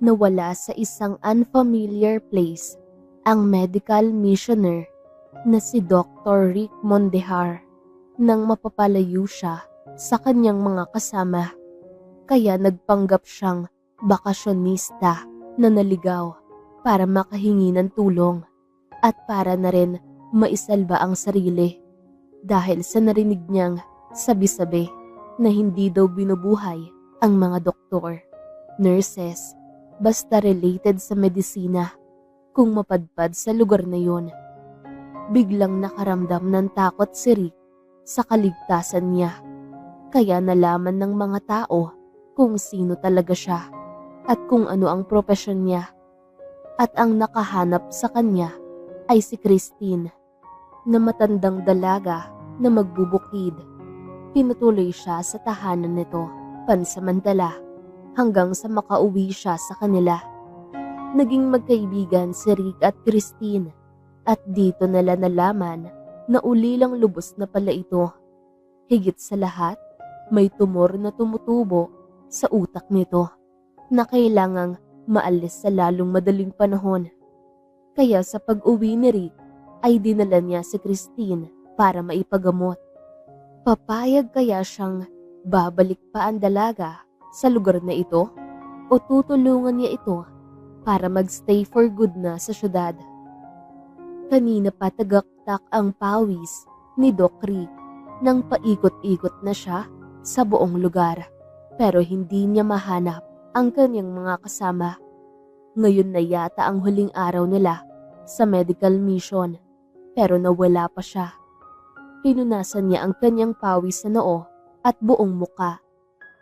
Nawala sa isang unfamiliar place ang medical missioner na si Dr. Rick Mondejar nang mapapalayo siya sa kanyang mga kasama. Kaya nagpanggap siyang bakasyonista na naligaw para makahingi ng tulong at para na rin maisalba ang sarili dahil sa narinig niyang sabi-sabi na hindi daw binubuhay ang mga doktor, nurses, basta related sa medisina kung mapadpad sa lugar na yon. Biglang nakaramdam ng takot si Rick sa kaligtasan niya, kaya nalaman ng mga tao kung sino talaga siya at kung ano ang propesyon niya. At ang nakahanap sa kanya ay si Christine, na matandang dalaga na magbubukid. Pinutuloy siya sa tahanan nito pansamantala hanggang sa makauwi siya sa kanila. Naging magkaibigan si Rick at Christine at dito nila nalaman na ulilang lubos na pala ito. Higit sa lahat, may tumor na tumutubo sa utak nito na kailangang maalis sa lalong madaling panahon. Kaya sa pag-uwi ni Rick ay dinala niya si Christine para maipagamot. Papayag kaya siyang babalik pa ang dalaga sa lugar na ito o tutulungan niya ito para magstay for good na sa syudad? Kanina pa tagaktak ang pawis ni Doc Rick nang paikot-ikot na siya sa buong lugar pero hindi niya mahanap ang kanyang mga kasama. Ngayon na yata ang huling araw nila sa medical mission pero nawala pa siya. Pinunasan niya ang kanyang pawis sa noo at buong muka.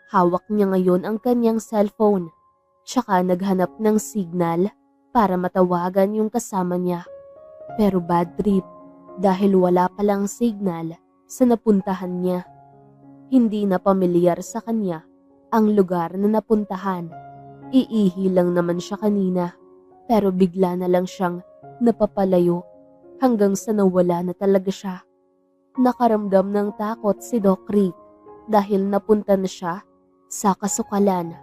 Hawak niya ngayon ang kanyang cellphone tsaka naghanap ng signal para matawagan yung kasama niya. Pero bad trip dahil wala palang signal sa napuntahan niya. Hindi na pamilyar sa kanya ang lugar na napuntahan. Iihi lang naman siya kanina pero bigla na lang siyang napapalayo hanggang sa nawala na talaga siya. Nakaramdam ng takot si Doc Rick dahil napunta na siya sa kasukalan.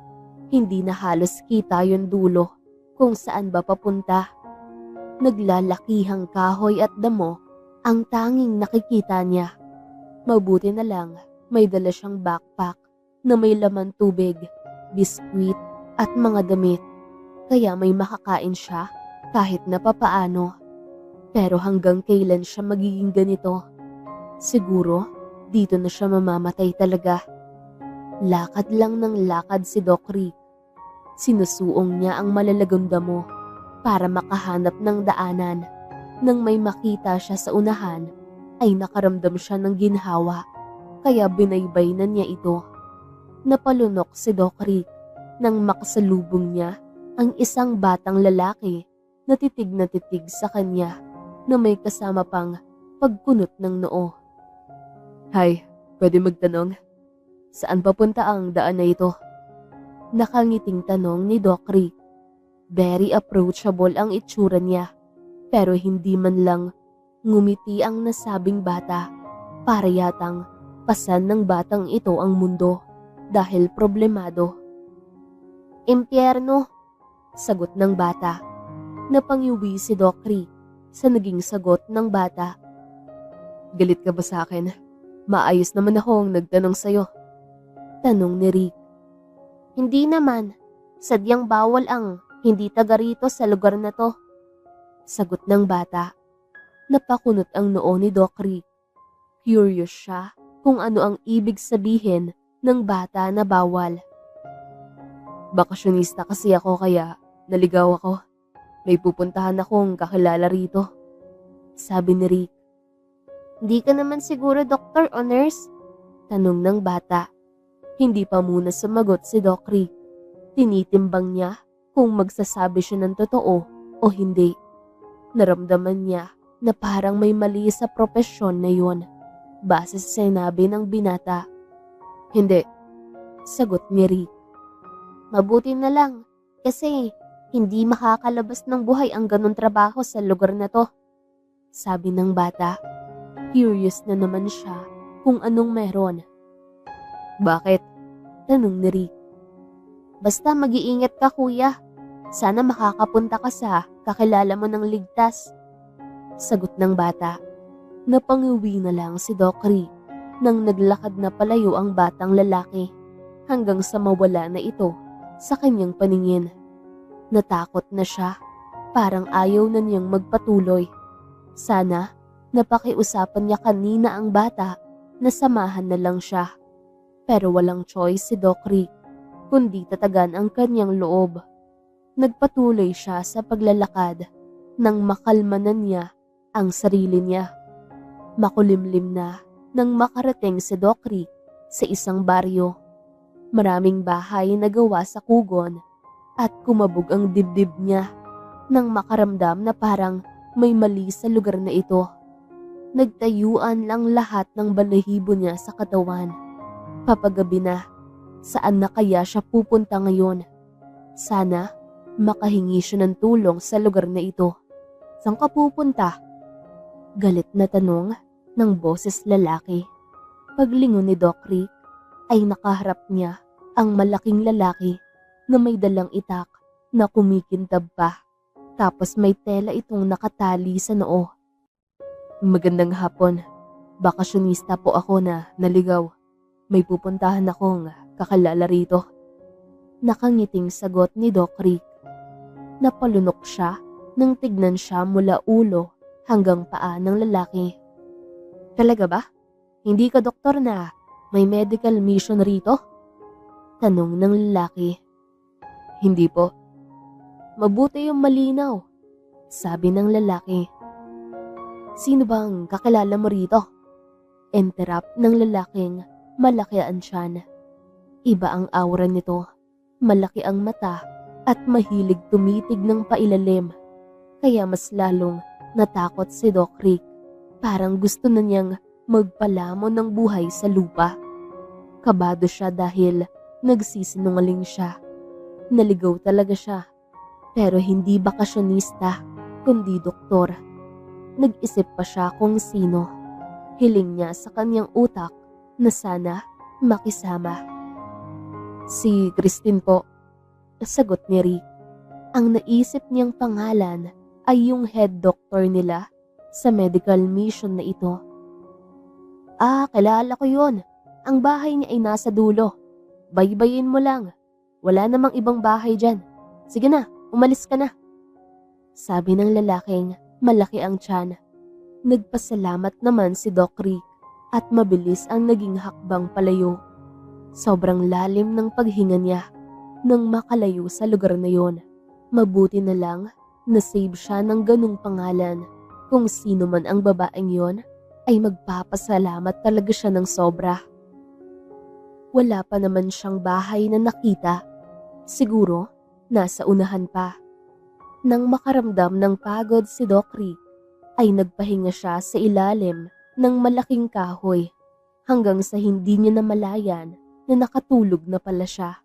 Hindi na halos kita yung dulo kung saan ba papunta. Naglalakihang kahoy at damo ang tanging nakikita niya. Mabuti na lang may dala siyang backpack na may laman tubig, biskwit at mga damit. Kaya may makakain siya kahit na papaano. Pero hanggang kailan siya magiging ganito? Siguro dito na siya mamamatay talaga. Lakad lang ng lakad si Doc Rick. Sinusuong niya ang malalagang damo para makahanap ng daanan. Nang may makita siya sa unahan, ay nakaramdam siya ng ginhawa, kaya binaybay na niya ito. Napalunok si Doc Rick nang makasalubong niya ang isang batang lalaki na titig sa kanya na may kasama pang pagkunot ng noo. Hi, pwede magtanong? Saan papunta ang daan na ito? Nakangiting tanong ni Doc Rick. Very approachable ang itsura niya, pero hindi man lang ngumiti ang nasabing bata. Para yatang pasan ng batang ito ang mundo dahil problemado. Impyerno, sagot ng bata. Napangiwi si Doc Rick sa naging sagot ng bata. Galit ka ba sa akin? Maayos naman akong nagtanong sa'yo. Tanong ni Rick. Hindi naman. Sadyang bawal ang hindi taga rito sa lugar na to. Sagot ng bata. Napakunot ang noo ni Doc Rick. Curious siya kung ano ang ibig sabihin ng bata na bawal. Bakasyonista kasi ako kaya naligaw ako. May pupuntahan akong kakilala rito. Sabi ni Rick. Hindi ka naman siguro doktor o nurse? Tanong ng bata. Hindi pa muna sumagot si Doc Rick. Tinitimbang niya kung magsasabi siya ng totoo o hindi. Naramdaman niya na parang may mali sa propesyon na yun base sa sinabi ng binata. Hindi, sagot ni Rick. Mabuti na lang kasi hindi makakalabas ng buhay ang ganun trabaho sa lugar na to. Sabi ng bata. Curious na naman siya kung anong meron. Bakit? Tanong ni Rick. Basta mag-iingat ka kuya. Sana makakapunta ka sa kakilala mo ng ligtas. Sagot ng bata. Napanguwi na lang si Doc Rick nang naglakad na palayo ang batang lalaki hanggang sa mawala na ito sa kanyang paningin. Natakot na siya, parang ayaw na niyang magpatuloy. Sana napakiusapan niya kanina ang bata na samahan na lang siya. Pero walang choice si Doc Rick, kundi tatagan ang kanyang loob. Nagpatuloy siya sa paglalakad nang makalma na niya ang sarili niya. Makulimlim na nang makarating si Doc Rick sa isang baryo. Maraming bahay na gawa sa kugon at kumabog ang dibdib niya nang makaramdam na parang may mali sa lugar na ito. Nagtayuan lang lahat ng balahibo niya sa katawan. Papagabi na, saan na kaya siya pupunta ngayon? Sana makahingi siya ng tulong sa lugar na ito. Saan ka pupunta? Galit na tanong ng boses lalaki. Paglingon ni Doc Rick ay nakaharap niya ang malaking lalaki na may dalang itak na kumikintab pa. Tapos may tela itong nakatali sa noo. Magandang hapon. Bakasyonista po ako na naligaw. May pupuntahan akong kakilala rito. Nakangiting sagot ni Doc Rick. Napalunok siya nang tignan siya mula ulo hanggang paa ng lalaki. Talaga ba? Hindi ka doktor na may medical mission rito? Tanong ng lalaki. Hindi po. Mabuti yung malinaw, sabi ng lalaki. Sino bang kakilala mo rito? Interrupt ng lalaking malaki ang tiyan. Iba ang aura nito, malaki ang mata at mahilig tumitig ng pailalim. Kaya mas lalong natakot si Doc Rick. Parang gusto na niyang magpalamon ng buhay sa lupa. Kabado siya dahil nagsisinungaling siya. Naligaw talaga siya. Pero hindi bakasyonista, kundi doktor. Nag-isip pa siya kung sino. Hiling niya sa kanyang utak na sana makisama. Si Christine po, sagot ni Rick. Ang naisip niyang pangalan ay yung head doctor nila sa medical mission na ito. Kilala ko yun. Ang bahay niya ay nasa dulo. Baybayin mo lang. Wala namang ibang bahay dyan. Sige na, umalis ka na. Sabi ng lalaking malaki ang tiyan. Nagpasalamat naman si Doc Rick at mabilis ang naging hakbang palayo. Sobrang lalim ng paghinga niya nang makalayo sa lugar na yon. Mabuti na lang na save siya ng ganung pangalan. Kung sino man ang babaeng yon ay magpapasalamat talaga siya ng sobra. Wala pa naman siyang bahay na nakita. Siguro nasa unahan pa. Nang makaramdam ng pagod si Doc Rick, ay nagpahinga siya sa ilalim ng malaking kahoy hanggang sa hindi niya namalayan na nakatulog na pala siya.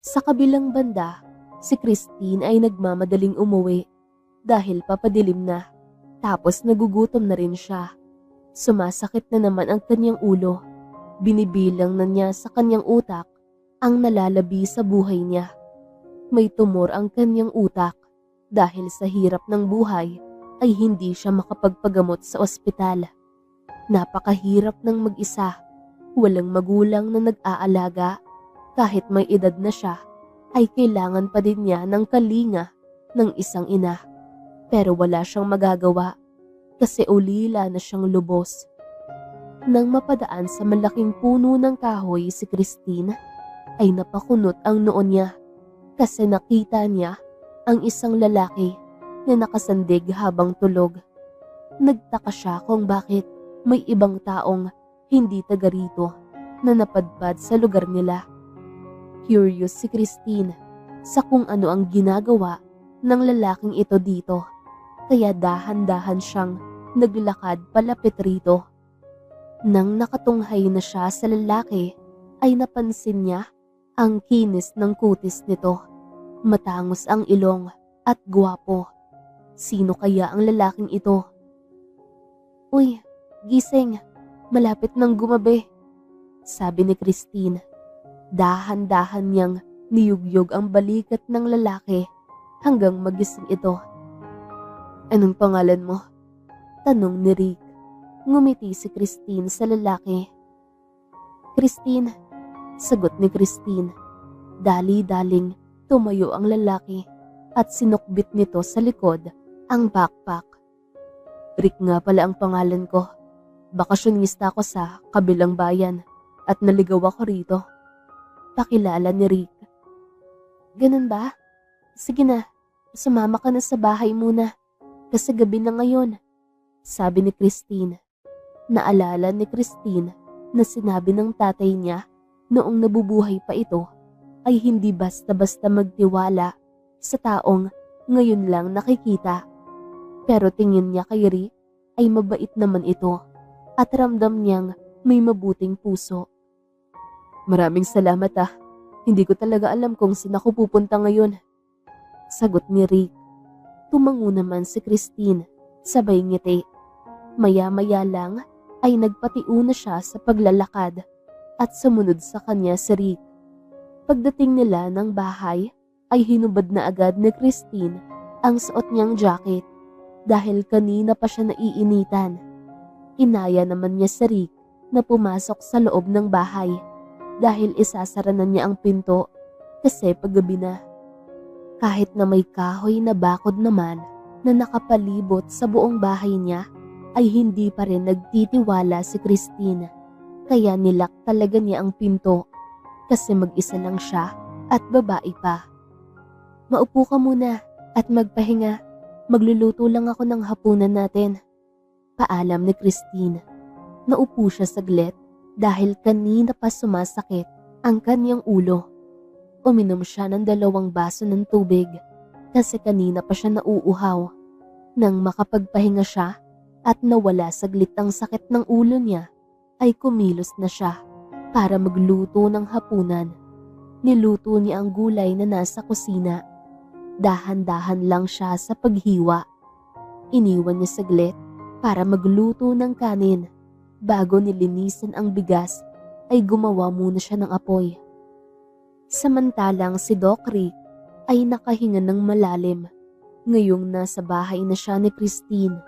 Sa kabilang banda, si Christine ay nagmamadaling umuwi dahil papadilim na, tapos nagugutom na rin siya. Sumasakit na naman ang kanyang ulo. Binibilang na niya sa kanyang utak ang nalalabi sa buhay niya. May tumor ang kanyang utak dahil sa hirap ng buhay ay hindi siya makapagpagamot sa ospital. Napakahirap ng mag-isa, walang magulang na nag-aalaga. Kahit may edad na siya, ay kailangan pa din niya ng kalinga ng isang ina. Pero wala siyang magagawa kasi ulila na siyang lubos. Nang mapadaan sa malaking puno ng kahoy si Christine, ay napakunot ang noo niya kasi nakita niya ang isang lalaki na nakasandig habang tulog. Nagtaka siya kung bakit may ibang taong hindi taga rito na napadpad sa lugar nila. Curious si Christine sa kung ano ang ginagawa ng lalaking ito dito, kaya dahan-dahan siyang naglakad palapit rito. Nang nakatunghay na siya sa lalaki, ay napansin niya ang kinis ng kutis nito. Matangos ang ilong at gwapo. Sino kaya ang lalaking ito? Uy, gising. Malapit nang gumabi, sabi ni Christine. Dahan-dahan niyang Niyugyog ang balikat ng lalaki hanggang magising ito. "Anong pangalan mo?" tanong ni Rick. Ngumiti si Christine sa lalaki. "Christine," sagot ni Christine. Dali-daling tumayo ang lalaki at sinukbit nito sa likod ang backpack. "Rick nga pala ang pangalan ko. Bakasyonista ako sa kabilang bayan at naligaw ako rito." Pakilala ni Rick. "Ganun ba? Sige na, sumama ka na sa bahay muna kasi gabi na ngayon," sabi ni Christine. Naalala ni Christine na sinabi ng tatay niya noong nabubuhay pa ito ay hindi basta-basta magtiwala sa taong ngayon lang nakikita. Pero tingin niya kay Rick ay mabait naman ito at ramdam niyang may mabuting puso. "Maraming salamat ah. Hindi ko talaga alam kung saan ako pupunta ngayon," sagot ni Rick. Tumango naman si Christine, sabay ngiti. Maya-maya lang ay nagpatiu na siya sa paglalakad at sumunod sa kanya si Rick. Pagdating nila ng bahay ay hinubad na agad ni Christine ang suot niyang jacket dahil kanina pa siya naiinitan. Inaya naman niya si Rick na pumasok sa loob ng bahay dahil isasara na niya ang pinto kasi paggabi na. Kahit na may kahoy na bakod naman na nakapalibot sa buong bahay niya, ay hindi pa rin nagtitiwala si Christine. Kaya nilak talaga niya ang pinto kasi mag-isa lang siya at babae pa. "Maupo ka muna at magpahinga. Magluluto lang ako ng hapunan natin," paalam ni Christine. Naupo siya saglit dahil kanina pa sumasakit ang kanyang ulo. Uminom siya ng 2 baso ng tubig kasi kanina pa siya nauuhaw. Nang makapagpahinga siya at nawala saglit ang sakit ng ulo niya, ay kumilos na siya para magluto ng hapunan. Niluto niya ang gulay na nasa kusina. Dahan-dahan lang siya sa paghiwa. Iniwan niya saglit para magluto ng kanin. Bago nilinisan ang bigas, ay gumawa muna siya ng apoy. Samantalang si Doc Rick ay nakahinga ng malalim. Ngayong nasa bahay na siya ni Christine.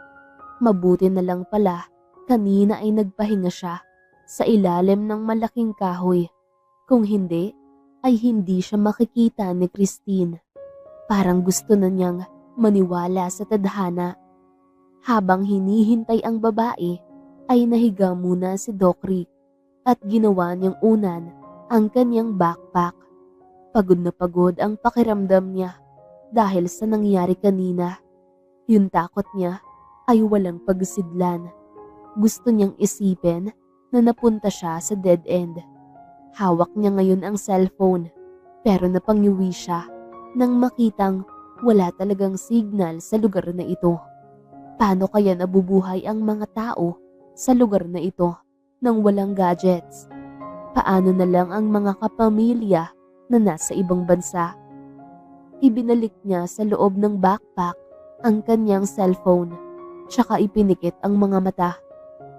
Mabuti na lang pala, kanina ay nagpahinga siya sa ilalim ng malaking kahoy. Kung hindi, ay hindi siya makikita ni Christine. Parang gusto na niyang maniwala sa tadhana. Habang hinihintay ang babae, ay nahiga muna si Doc Rick at ginawa niyang unan ang kanyang backpack. Pagod na pagod ang pakiramdam niya dahil sa nangyari kanina. Yung takot niya ay walang pagsidlan. Gusto niyang isipin na napunta siya sa dead end. Hawak niya ngayon ang cellphone pero napangyuwi siya nang makitang wala talagang signal sa lugar na ito. Paano kaya nabubuhay ang mga tao sa lugar na ito nang walang gadgets? Paano na lang ang mga kapamilya na nasa ibang bansa? Ibinalik niya sa loob ng backpack ang kanyang cellphone, tsaka ipinikit ang mga mata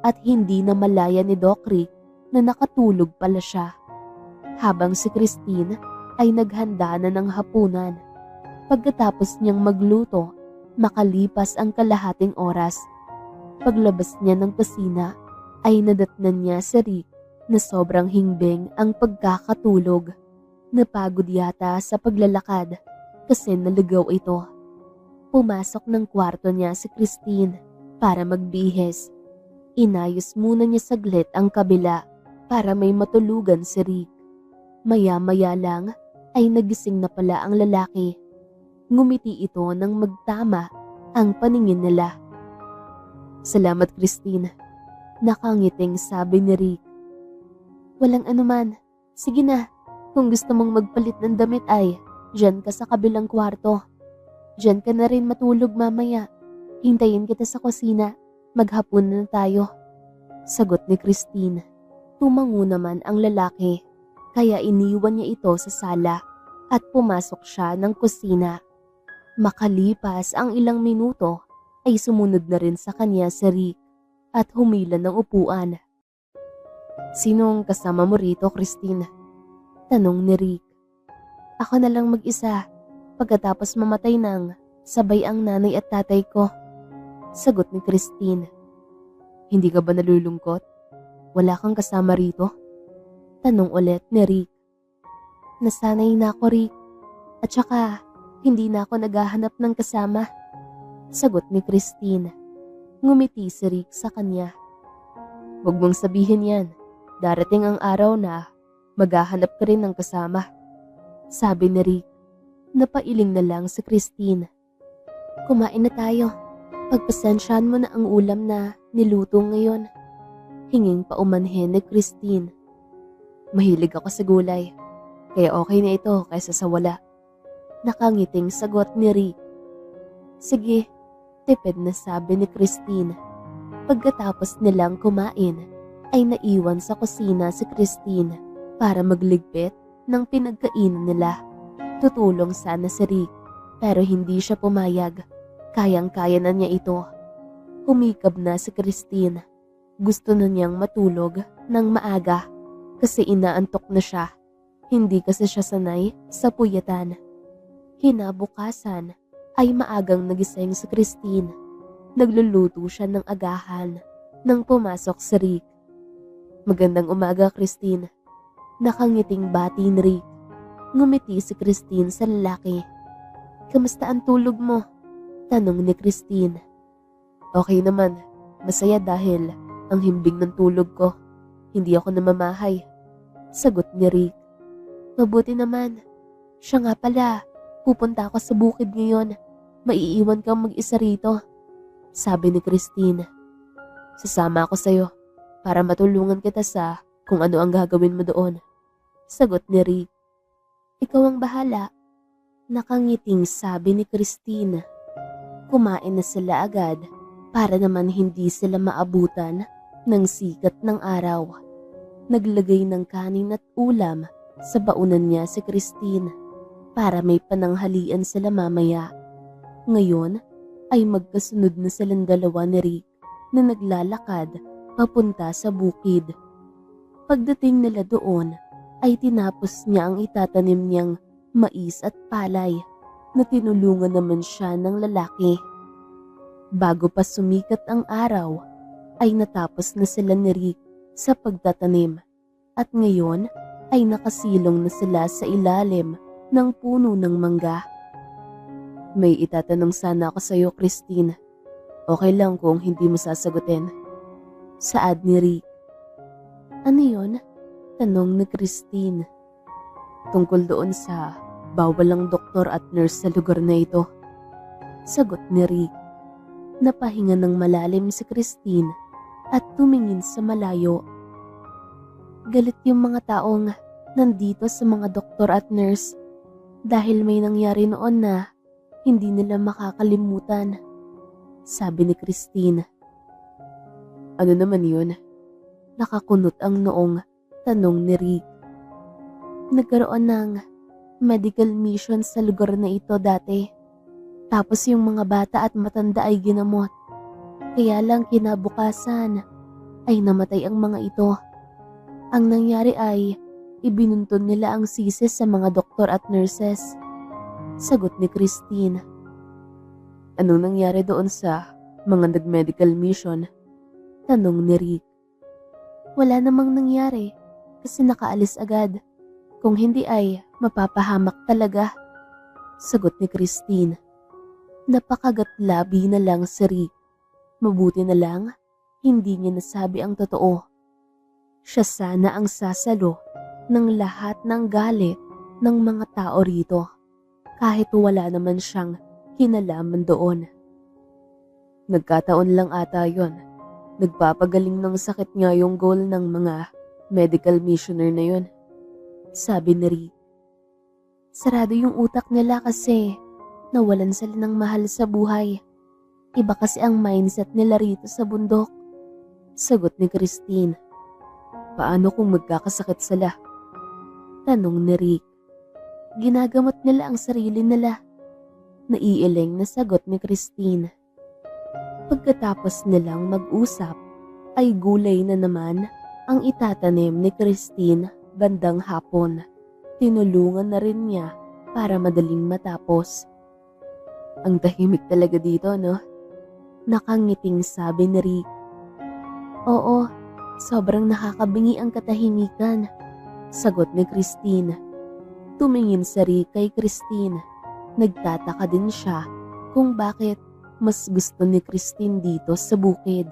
at hindi na malaya ni Doc Rick na nakatulog pala siya. Habang si Christine ay naghanda na ng hapunan. Pagkatapos niyang magluto, makalipas ang kalahating oras. Paglabas niya ng kusina ay nadatnan niya si Rick na sobrang hingbing ang pagkakatulog. Napagod yata sa paglalakad kasi naligaw ito. Pumasok ng kwarto niya si Christine para magbihis. Inayos muna niya saglit ang kabila para may matulugan si Rick. Maya-maya lang ay nagising na pala ang lalaki. Ngumiti ito nang magtama ang paningin nila. "Salamat, Christine," nakangiting sabi ni Rick. "Walang anuman. Sige na, kung gusto mong magpalit ng damit ay diyan ka sa kabilang kwarto. Diyan ka na rin matulog mamaya. Hintayin kita sa kusina. Maghapon na tayo," sagot ni Christine. Tumango naman ang lalaki, kaya iniwan niya ito sa sala at pumasok siya ng kusina. Makalipas ang ilang minuto ay sumunod na rin sa kanya si Rick at humila ng upuan. "Sinong kasama mo rito, Christine?" tanong ni Rick. Ako na lang mag-isa pagkatapos mamatay ng sabay ang nanay at tatay ko. Sagot ni Christine. Hindi ka ba nalulungkot? Wala kang kasama rito? Tanong ulit ni Rick. Nasanay na ako, Rick. At saka, hindi na ako naghahanap ng kasama. Sagot ni Christine. Ngumiti si Rick sa kanya. Huwag mong sabihin yan. Darating ang araw na maghahanap ka rin ng kasama. Sabi ni Rick. Napailing na lang si Christine. Kumain na tayo. Pagpasensyahan mo na ang ulam na niluto ngayon. Hinging paumanhin ni Christine. Mahilig ako sa gulay. Kaya okay na ito kaysa sa wala. Nakangiting sagot ni Rick. Sige, tipid na sabi ni Christine. Pagkatapos nilang kumain, ay naiwan sa kusina si Christine para magligpit ng pinagkainan nila. Tutulong sana si Rick, pero hindi siya pumayag. Kayang-kaya na niya ito. Humikab na si Christine. Gusto na niyang matulog ng maaga kasi inaantok na siya. Hindi kasi siya sanay sa puyatan. Kinabukasan ay maagang nagising si Christine. Nagluluto siya ng agahan nang pumasok si Rick. Magandang umaga, Christine. Nakangiting bati ni Rick. Ngumiti si Christine sa lalaki. Kamusta ang tulog mo? Tanong ni Christine. Okay naman. Masaya dahil ang himbing ng tulog ko. Hindi ako namamahay. Sagot ni Rick. Mabuti naman. Siya nga pala. Pupunta ako sa bukid ngayon. Maiiwan kang mag-isa rito. Sabi ni Christine. Sasama ako sa'yo para matulungan kita sa kung ano ang gagawin mo doon. Sagot ni Rick. Ikaw ang bahala. Nakangiting sabi ni Christine. Kumain na sila agad para naman hindi sila maabutan ng sikat ng araw. Naglagay ng kanin at ulam sa baunan niya si Christine para may pananghalian sila mamaya. Ngayon ay magkasunod na silang dalawa ni Rick na naglalakad papunta sa bukid. Pagdating nila doon ay tinapos niya ang itatanim niyang mais at palay na tinulungan naman siya ng lalaki. Bago pa sumikat ang araw ay natapos na sila ni Rick sa pagtatanim at ngayon ay nakasilong na sila sa ilalim ng puno ng mangga. May itatanong sana ako sa iyo, Christine. Okay lang kung hindi mo sasagutin. Saad ni Rick. Ano yun? Tanong ni Christine. Tungkol doon sa bawal ang doktor at nurse sa lugar na ito. Sagot ni Rick. Napahinga ng malalim si Christine at tumingin sa malayo. Galit yung mga taong nandito sa mga doktor at nurse dahil may nangyari noon na hindi nila makakalimutan. Sabi ni Christine. Ano naman yun? Nakakunot ang noong tanong ni Rick. Nagkaroon ng medical mission sa lugar na ito dati. Tapos yung mga bata at matanda ay ginamot. Kaya lang kinabukasan ay namatay ang mga ito. Ang nangyari ay ibinunton nila ang sisi sa mga doktor at nurses. Sagot ni Christine. Anong nangyari doon sa mga nag-medical mission? Tanong ni Rick. Wala namang nangyari kasi nakaalis agad. Kung hindi ay mapapahamak talaga. Sagot ni Christine. Napakagatlabi na lang si Rick. Mabuti na lang, hindi niya nasabi ang totoo. Siya sana ang sasalo ng lahat ng galit ng mga tao rito. Kahit wala naman siyang kinalaman doon. Nagkataon lang ata yon. Nagpapagaling ng sakit nga yung goal ng mga medical missioner na yon. Sabi ni Rick. Sarado yung utak nila kasi nawalan sila ng mahal sa buhay. Iba kasi ang mindset nila rito sa bundok. Sagot ni Christine. Paano kung magkakasakit sila? Tanong ni Rick. Ginagamot nila ang sarili nila. Naiiling na sagot ni Christine. Pagkatapos nilang mag-usap, ay gulay na naman ang itatanim ni Christine bandang hapon. Tinulungan na rin niya para madaling matapos. Ang tahimik talaga dito, no? Nakangiting sabi ni Rick. Oo, sobrang nakakabingi ang katahimikan, sagot ni Christine. Tumingin si Rick kay Christine. Nagtataka din siya kung bakit mas gusto ni Christine dito sa bukid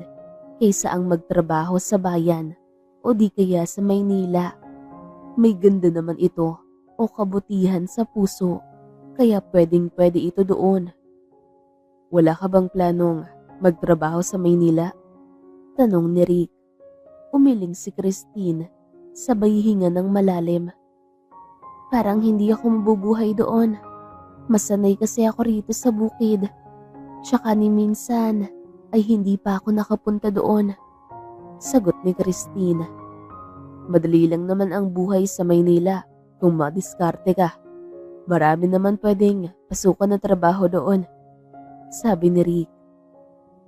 kaysa ang magtrabaho sa bayan o di kaya sa Maynila. May ganda naman ito o kabutihan sa puso kaya pwedeng-pwede ito doon. Wala ka bang planong magtrabaho sa Maynila? Tanong ni Rick. Umiling si Christine, sabay hinga ng malalim. Parang hindi ako mabubuhay doon. Masanay kasi ako rito sa bukid. Tsaka ni minsan ay hindi pa ako nakapunta doon. Sagot ni Christine. Madali lang naman ang buhay sa Maynila kung madiskarte ka. Marami naman pwedeng pasukan na trabaho doon. Sabi ni Rick.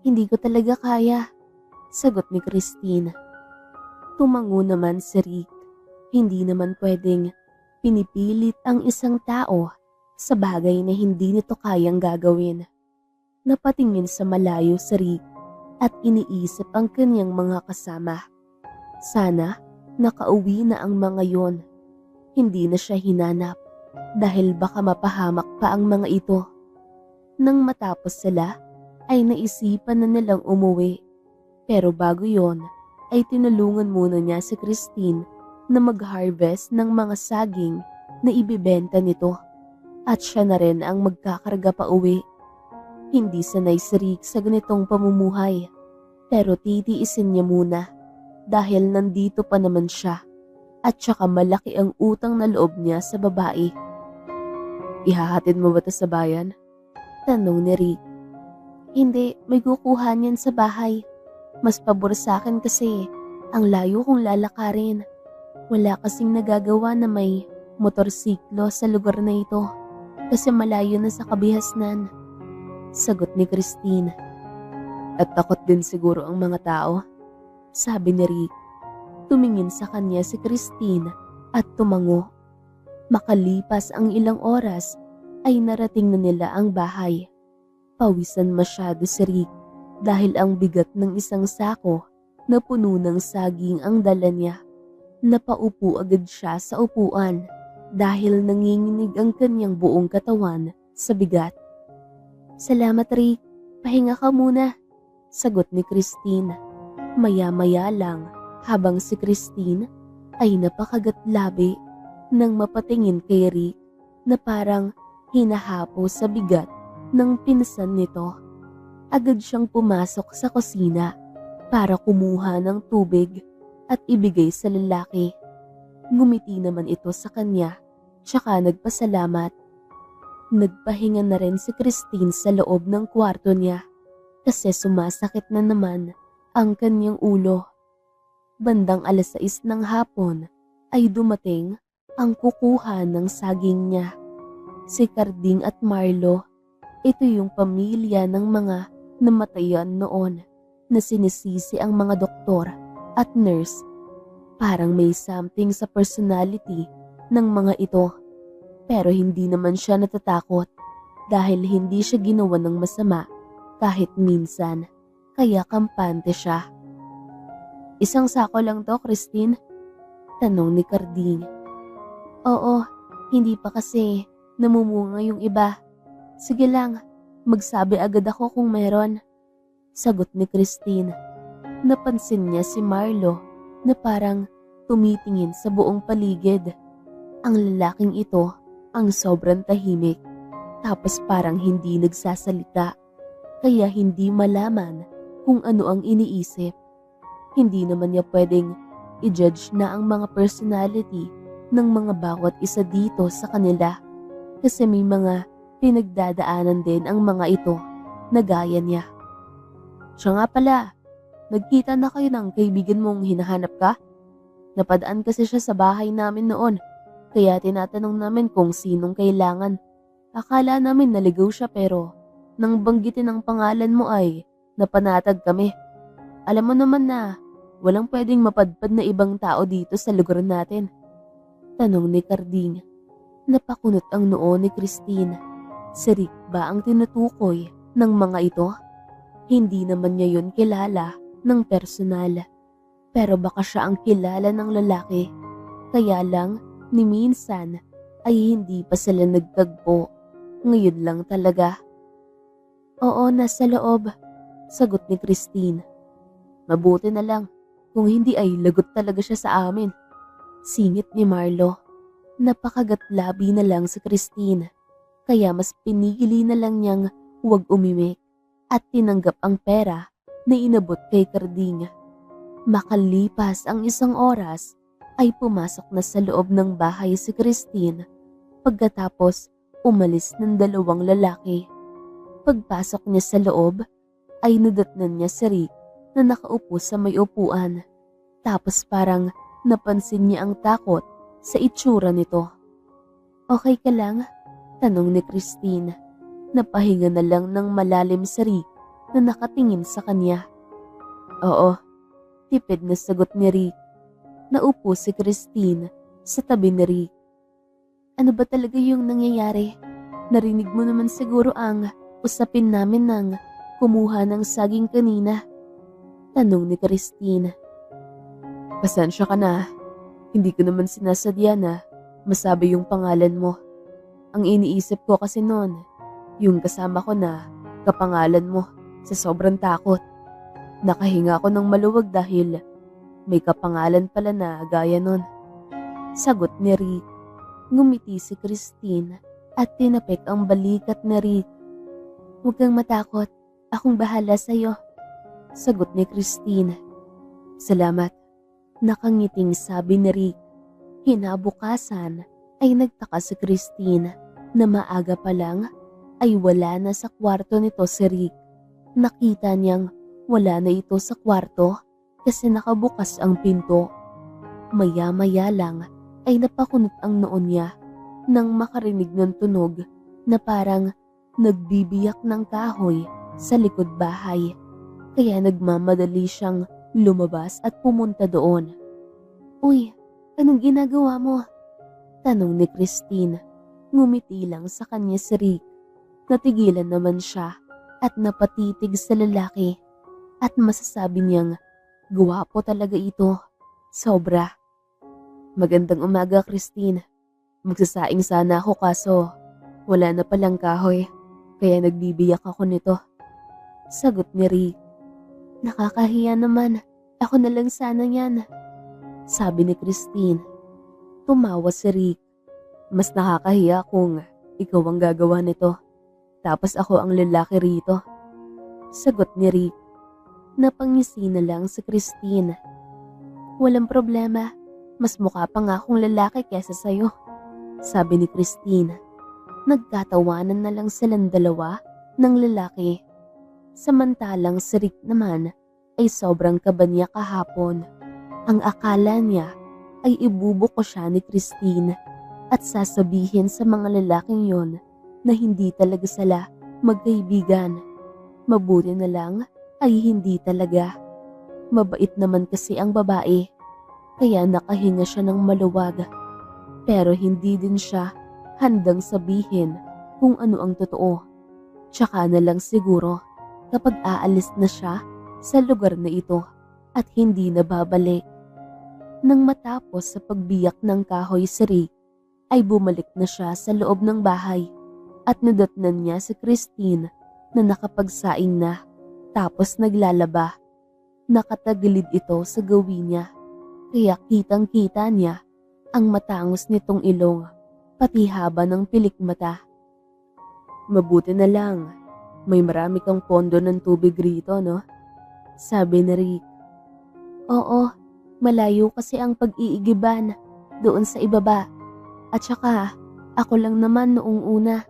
Hindi ko talaga kaya. Sagot ni Christine. Tumango naman si Rick. Hindi naman pwedeng pinipilit ang isang tao sa bagay na hindi nito kayang gagawin. Napatingin sa malayo si Rick at iniisip ang kanyang mga kasama. Sana nakauwi na ang mga yon. Hindi na siya hinanap dahil baka mapahamak pa ang mga ito. Nang matapos sila ay naisipan na nilang umuwi. Pero bago yon ay tinulungan muna niya si Christine na mag-harvest ng mga saging na ibibenta nito at siya na rin ang magkakarga pa uwi. Hindi sanay si Rick sa ganitong pamumuhay pero titiisin niya muna dahil nandito pa naman siya at saka malaki ang utang na loob niya sa babae. Ihahatid mo ba ito sa bayan? Tanong ni Rick. Hindi, may kukuha niyan sa bahay. Mas pabor sa akin kasi ang layo kong lalakarin. Wala kasing nagagawa na may motorsiklo sa lugar na ito kasi malayo na sa kabihasnan. Sagot ni Christine. At takot din siguro ang mga tao, sabi ni Rick. Tumingin sa kanya si Christine at tumango. Makalipas ang ilang oras ay narating na nila ang bahay. Pawisan masyado si Rick dahil ang bigat ng isang sako na puno ng saging ang dala niya. Napaupo agad siya sa upuan dahil nanginginig ang kanyang buong katawan sa bigat. Salamat Rick, pahinga ka muna, sagot ni Christine. Maya-maya lang habang si Christine ay napakagatlabi nang mapatingin kay Rick na parang hinahapo sa bigat ng pinsan nito. Agad siyang pumasok sa kusina para kumuha ng tubig at ibigay sa lalaki. Ngumiti naman ito sa kanya, tsaka nagpasalamat. Nagpahinga na rin si Christine sa loob ng kwarto niya kasi sumasakit na naman ang kanyang ulo. Bandang 6:00 ng hapon ay dumating ang kukuha ng saging niya. Si Carding at Marlo, ito yung pamilya ng mga namatayan noon na sinisisi ang mga doktor at nurse. Parang may something sa personality ng mga ito. Pero hindi naman siya natatakot dahil hindi siya ginawa ng masama kahit minsan. Kaya kampante siya. Isang sako lang to, Christine? Tanong ni Carding. Oo, hindi pa kasi namumunga yung iba. Sige lang, magsabi agad ako kung meron. Sagot ni Christine. Napansin niya si Marlo na parang tumitingin sa buong paligid. Ang lalaking ito ang sobrang tahimik tapos parang hindi nagsasalita kaya hindi malaman kung ano ang iniisip. Hindi naman niya pwedeng i-judge na ang mga personality ng mga bawat isa dito sa kanila kasi may mga pinagdadaanan din ang mga ito na gaya niya. Siya nga pala, nagkita na kayo ng kaibigan mong hinahanap ka? Napadaan kasi siya sa bahay namin noon, kaya tinatanong namin kung sinong kailangan. Akala namin naligaw siya pero nang banggitin ang pangalan mo ay napanatag kami. Alam mo naman na walang pwedeng mapadpad na ibang tao dito sa lugar natin. Tanong ni Carding. Napakunot ang noo ni Christine. Si Rick ba ang tinutukoy ng mga ito? Hindi naman niya yun kilala ng personal. Pero baka siya ang kilala ng lalaki. Kaya lang, ni minsan ay hindi pa sila nagtagpo. Ngayon lang talaga. Oo, nasa loob, sagot ni Christine. Mabuti na lang, kung hindi ay lagot talaga siya sa amin. Singit ni Marlo. Napakagatlabi na lang si Christine. Kaya mas pinili na lang niyang huwag umimik at tinanggap ang pera na inabot kay Carding. Makalipas ang 1 oras ay pumasok na sa loob ng bahay si Christine pagkatapos umalis ng 2 lalaki. Pagpasok niya sa loob ay nadatnan niya si Rick na nakaupo sa may upuan. Tapos parang napansin niya ang takot sa itsura nito. Okay ka lang? Tanong ni Christine. Napahinga na lang ng malalim si Rick na nakatingin sa kanya. Oo, tipid na sagot ni Rick. Naupo si Christine sa tabi ni Rick. Ano ba talaga yung nangyayari? Narinig mo naman siguro ang usapin namin ng kumuha ng saging kanina. Tanong ni Christine. Pasensya ka na. Hindi ko naman sinasadya na masabi yung pangalan mo. Ang iniisip ko kasi noon, yung kasama ko na kapangalan mo sa sobrang takot. Nakahinga ako ng maluwag dahil may kapangalan pala na gaya nun. Sagot ni Rick. Ngumiti si Christine at tinapik ang balikat ni Rick. Huwag kang matakot, akong bahala sa'yo. Sagot ni Christine. Salamat. Nakangiting sabi ni Rick. Hinabukasan ay nagtaka si Christine na maaga pa lang ay wala na sa kwarto nito si Rick. Nakita niyang wala na ito sa kwarto kasi nakabukas ang pinto. Maya-maya lang ay napakunot ang noo niya nang makarinig ng tunog na parang nagbibiyak ng kahoy sa likod bahay. Kaya nagmamadali siyang lumabas at pumunta doon. Uy, anong ginagawa mo? Tanong ni Christine. Ngumiti lang sa kanya si Rick. Natigilan naman siya at napatitig sa lalaki at masasabi niyang guwapo talaga ito. Sobra. Magandang umaga, Christine. Magsasaing sana ako kaso wala na palang kahoy kaya nagbibiyak ako nito. Sagot ni Rick. Nakakahiya naman. Ako na lang sana yan. Sabi ni Christine. Tumawa si Rick. Mas nakakahiya kung ikaw ang gagawa nito. Tapos ako ang lalaki rito. Sagot ni Rick. Napangisi na lang si Christine. Walang problema. Mas mukha pa nga akong lalaki kesa sayo. Sabi ni Christine. Nagkatawanan na lang silang dalawa ng lalaki. Samantalang si Rick naman ay sobrang kaba niya kahapon. Ang akala niya ay ibubuko siya ni Christine at sasabihin sa mga lalaking yon na hindi talaga sila magkaibigan. Mabuti na lang ay hindi talaga. Mabait naman kasi ang babae, kaya nakahinga siya ng maluwag. Pero hindi din siya handang sabihin kung ano ang totoo. Tsaka na lang siguro kapag aalis na siya sa lugar na ito at hindi na babalik. Nang matapos sa pagbiyak ng kahoy si Rick, ay bumalik na siya sa loob ng bahay at nadatnan niya si Christine na nakapagsaing na tapos naglalaba. Nakatagilid ito sa gawin niya kaya kitang-kita niya ang matangos nitong ilong pati haba ng pilik mata. Mabuti na lang, may marami kang pondo ng tubig rito, no? Sabi ni Rick. Oo, malayo kasi ang pag-iigiban doon sa ibaba. At saka, ako lang naman noong una,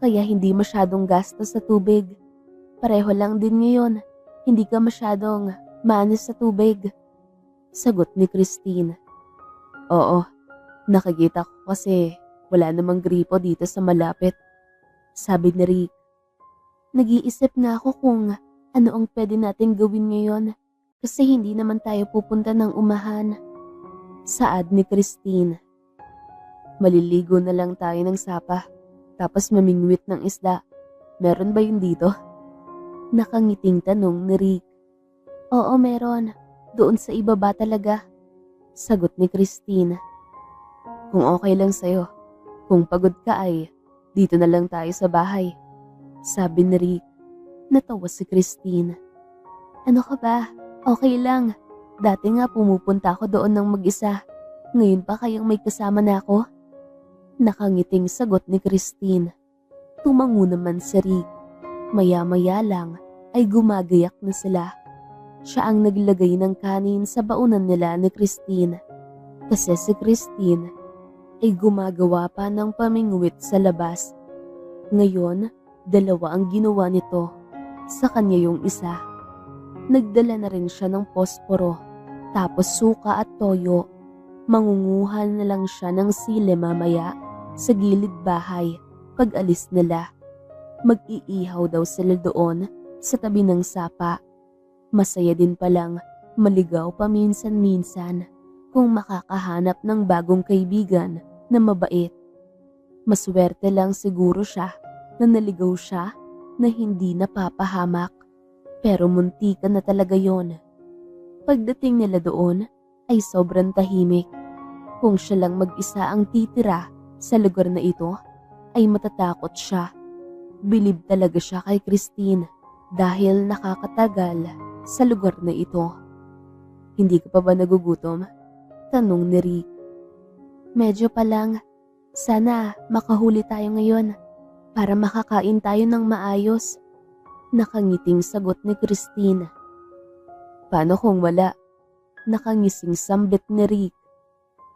kaya hindi masyadong gastos sa tubig. Pareho lang din ngayon, hindi ka masyadong maanis sa tubig. Sagot ni Christine. Oo, nakikita ko kasi wala namang gripo dito sa malapit. Sabi ni Rick. Nag-iisip na ako kung ano ang pwede natin gawin ngayon kasi hindi naman tayo pupunta ng umahan. Saad ni Christine. Maliligo na lang tayo ng sapa, tapos mamingwit ng isda. Meron ba yun dito? Nakangiting tanong ni Rick. Oo, meron. Doon sa ibaba talaga. Sagot ni Christine. Kung okay lang sa'yo, kung pagod ka ay dito na lang tayo sa bahay. Sabi ni Rick. Natawa si Christine. Ano ka ba? Okay lang. Dati nga pumupunta ako doon ng mag-isa. Ngayon pa kayang may kasama na ako? Nakangiting sagot ni Christine. Tumango naman si Rick. Maya-maya lang ay gumagayak na sila. Siya ang naglagay ng kanin sa baunan nila ni Christine. Kasi si Christine ay gumagawa pa ng pamingwit sa labas. Ngayon, 2 ang ginawa nito. Sa kanya yung isa. Nagdala na rin siya ng posporo, tapos suka at toyo. Mangunguhan na lang siya ng sili mamaya sa gilid bahay pag alis nila. Mag-iihaw daw sila doon sa tabi ng sapa. Masaya din palang maligaw paminsan-minsan kung makakahanap ng bagong kaibigan na mabait. Maswerte lang siguro siya na naligaw siya na hindi napapahamak. Pero muntikan na talaga yon. Pagdating nila doon ay sobrang tahimik. Kung siya lang mag-isa ang titira sa lugar na ito, ay matatakot siya. Bilib talaga siya kay Christine dahil nakakatagal sa lugar na ito. Hindi ka pa ba nagugutom? Tanong ni Rick. Medyo pa lang. Sana makahuli tayo ngayon para makakain tayo ng maayos. Nakangiting sagot ni Christine. Paano kung wala? Nakangising sambit ni Rick.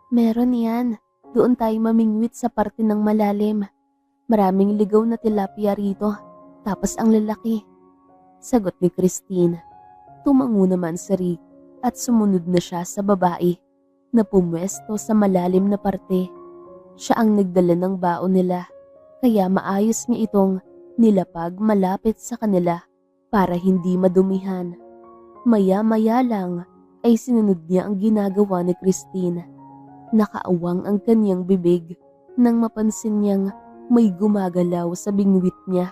Meron yan. Doon tayo mamingwit sa parte ng malalim. Maraming ligaw na tilapia rito. Tapos ang lalaki. Sagot ni Christine. Tumango naman si Rick at sumunod na siya sa babae na pumwesto sa malalim na parte. Siya ang nagdala ng baon nila. Kaya maayos niya itong nilapag malapit sa kanila para hindi madumihan. Maya-maya lang ay sinunod niya ang ginagawa ni Christine. Nakaawang ang kanyang bibig nang mapansin niyang may gumagalaw sa bingwit niya.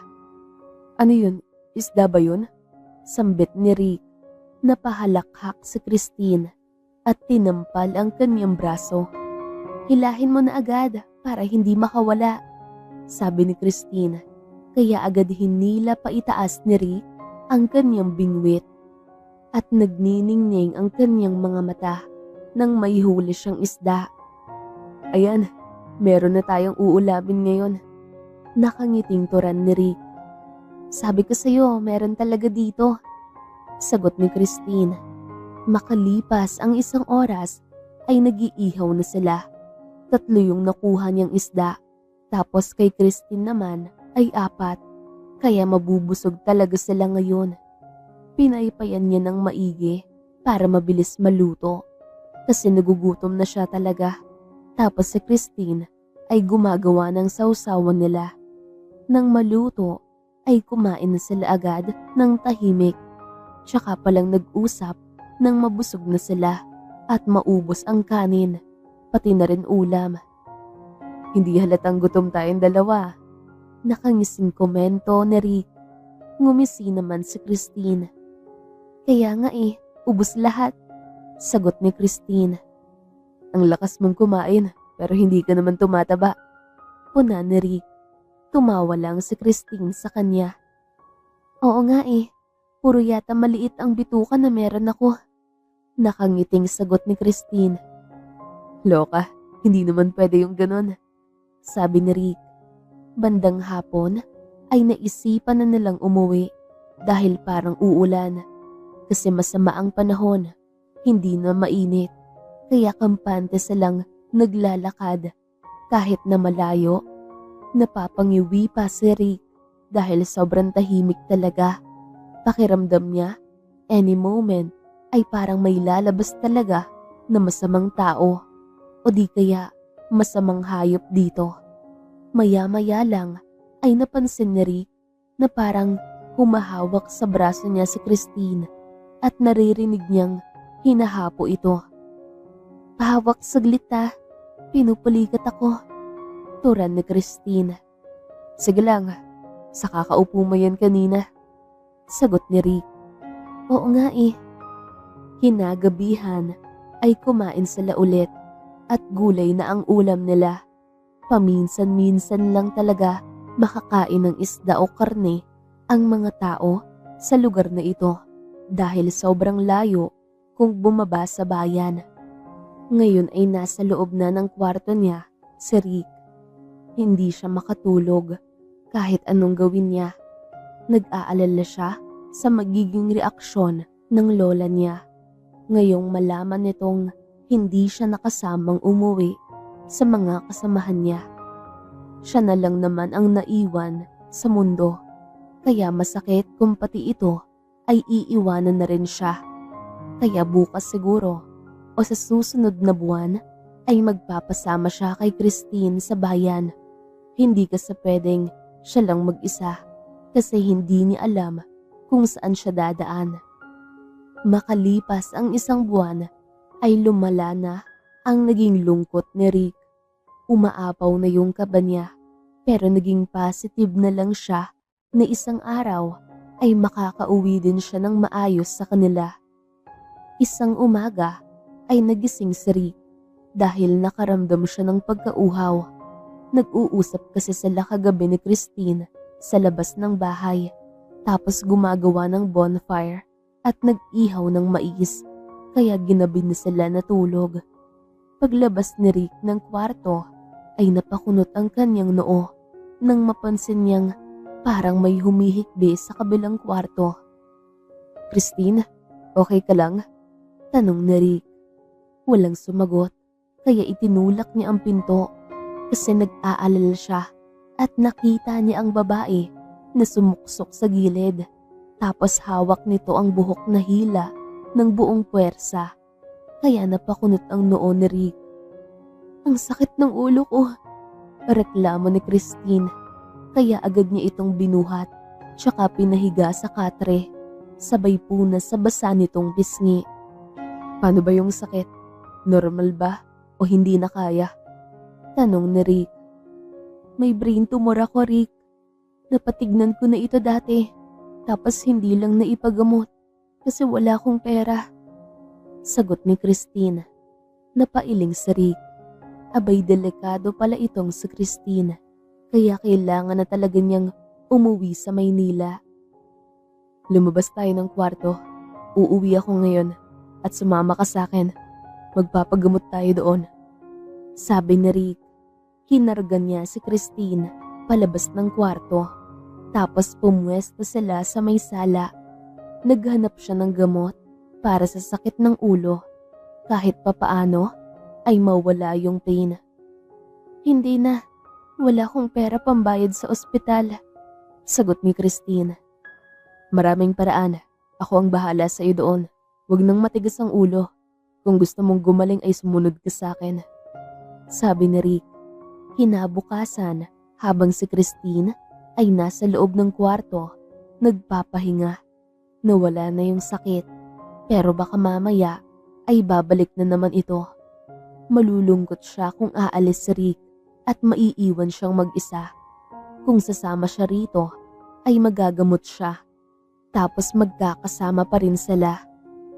Ano yun? Isda ba yun? Sambit ni Rick. Napahalakhak si Christine at tinampal ang kanyang braso. Hilahin mo na agad para hindi makawala, sabi ni Christine. Kaya agad hinila pa itaas ni Rick ang kanyang bingwit at nagniningning ang kanyang mga mata nang may huli siyang isda. Ayan, meron na tayong uulamin ngayon. Nakangiting turan ni Rick. Sabi ko sa'yo, meron talaga dito, sagot ni Christine. Makalipas ang 1 oras ay nag-iihaw na sila. 3 yung nakuha niyang isda, tapos kay Christine naman ay 4, kaya mabubusog talaga sila ngayon. Pinaypayan niya ng maigi para mabilis maluto kasi nagugutom na siya talaga. Tapos si Christine ay gumagawa ng sausawan nila. Nang maluto ay kumain na sila agad ng tahimik. Tsaka palang nag-usap nang mabusog na sila at maubos ang kanin, pati na rin ulam. Hindi halatang gutom tayong dalawa. Nakangising komento ni Rick. Ngumisi naman si Christine. Kaya nga ubos lahat, sagot ni Christine. Ang lakas mong kumain pero hindi ka naman tumataba, puna ni Rick. Tumawa lang si Christine sa kanya. Oo nga puro yata maliit ang bituka na meron ako. Nakangiting sagot ni Christine. Loka, hindi naman pwede yung ganon, sabi ni Rick. Bandang hapon ay naisipan na nilang umuwi dahil parang uulan. Kasi masama ang panahon, hindi na mainit. Kaya kampante silang naglalakad kahit na malayo. Napapangiwi pa si Rick dahil sobrang tahimik talaga. Pakiramdam niya, any moment ay parang may lalabas talaga na masamang tao o di kaya masamang hayop dito. Maya-maya lang ay napansin ni Rick na parang humahawak sa braso niya si Christine at naririnig niyang hinahapo ito. Pahawak saglit pinupulikat ako, turan ni Christine. Sige lang, sa kakaupo mo yan kanina. Sagot ni Rick. Oo nga eh. Kinagabihan ay kumain sila ulit at gulay na ang ulam nila. Paminsan-minsan lang talaga makakain ng isda o karne ang mga tao sa lugar na ito dahil sobrang layo kung bumaba sa bayan. Ngayon ay nasa loob na ng kwarto niya si Rick. Hindi siya makatulog kahit anong gawin niya. Nag-aalala siya sa magiging reaksyon ng lola niya. Ngayong malaman nitong hindi siya nakasamang umuwi sa mga kasamahan niya. Siya na lang naman ang naiwan sa mundo. Kaya masakit kung pati ito ay iiwanan na rin siya. Kaya bukas siguro o sa susunod na buwan ay magpapasama siya kay Christine sa bayan. Hindi kasi pwedeng siya lang mag-isa kasi hindi niya alam kung saan siya dadaan. Makalipas ang isang buwan ay lumala na ang naging lungkot ni Rick. Umaapaw na yung kaba niya pero naging positive na lang siya na isang araw ay makakauwi din siya ng maayos sa kanila. Isang umaga ay nagising si Rick dahil nakaramdam siya ng pagkauhaw. Nag-uusap kasi sila kagabi ni Christine sa labas ng bahay tapos gumagawa ng bonfire at nag-ihaw ng mais kaya ginabi na sila natulog. Paglabas ni Rick ng kwarto ay napakunot ang kanyang noo nang mapansin niyang parang may humihikbi sa kabilang kwarto. Christine, okay ka lang? Tanong ni Rick. Walang sumagot kaya itinulak niya ang pinto kasi nag-aalala siya at nakita niya ang babae na sumuksok sa gilid tapos hawak nito ang buhok na hila ng buong puwersa kaya napakunot ang noo ni Rick. Ang sakit ng ulo ko, reklamo ni Christine kaya agad niya itong binuhat tsaka pinahiga sa katre sabay punas sa basa nitong pisngi. Paano ba yung sakit? Normal ba o hindi na kaya? Tanong ni Rick. May brain tumor ako, Rick. Napatignan ko na ito dati tapos hindi lang naipagamot kasi wala akong pera. Sagot ni Christine. Napailing si Rick. Abay delikado pala itong si Christine kaya kailangan na talaga niyang umuwi sa Maynila. Lumabas tayo ng kwarto. Uuwi ako ngayon at sumama ka sa akin. Magpapagamot tayo doon. Sabi ni Rick. Hinarga niya si Christine palabas ng kwarto. Tapos pumwesto sila sa may sala. Naghanap siya ng gamot para sa sakit ng ulo. Kahit papaano ay mawala yung pain. Hindi na. Wala akong pera pambayad sa ospital. Sagot ni Christine. Maraming paraan. Ako ang bahala sa iyo doon. Huwag nang matigas ang ulo. Kung gusto mong gumaling ay sumunod ka sa akin. Sabi ni Rick. Kinabukasan habang si Christine ay nasa loob ng kwarto, nagpapahinga. Nawala na yung sakit pero baka mamaya ay babalik na naman ito. Malulungkot siya kung aalis si Rick at maiiwan siyang mag-isa. Kung sasama siya rito ay magagamot siya. Tapos magkakasama pa rin sila.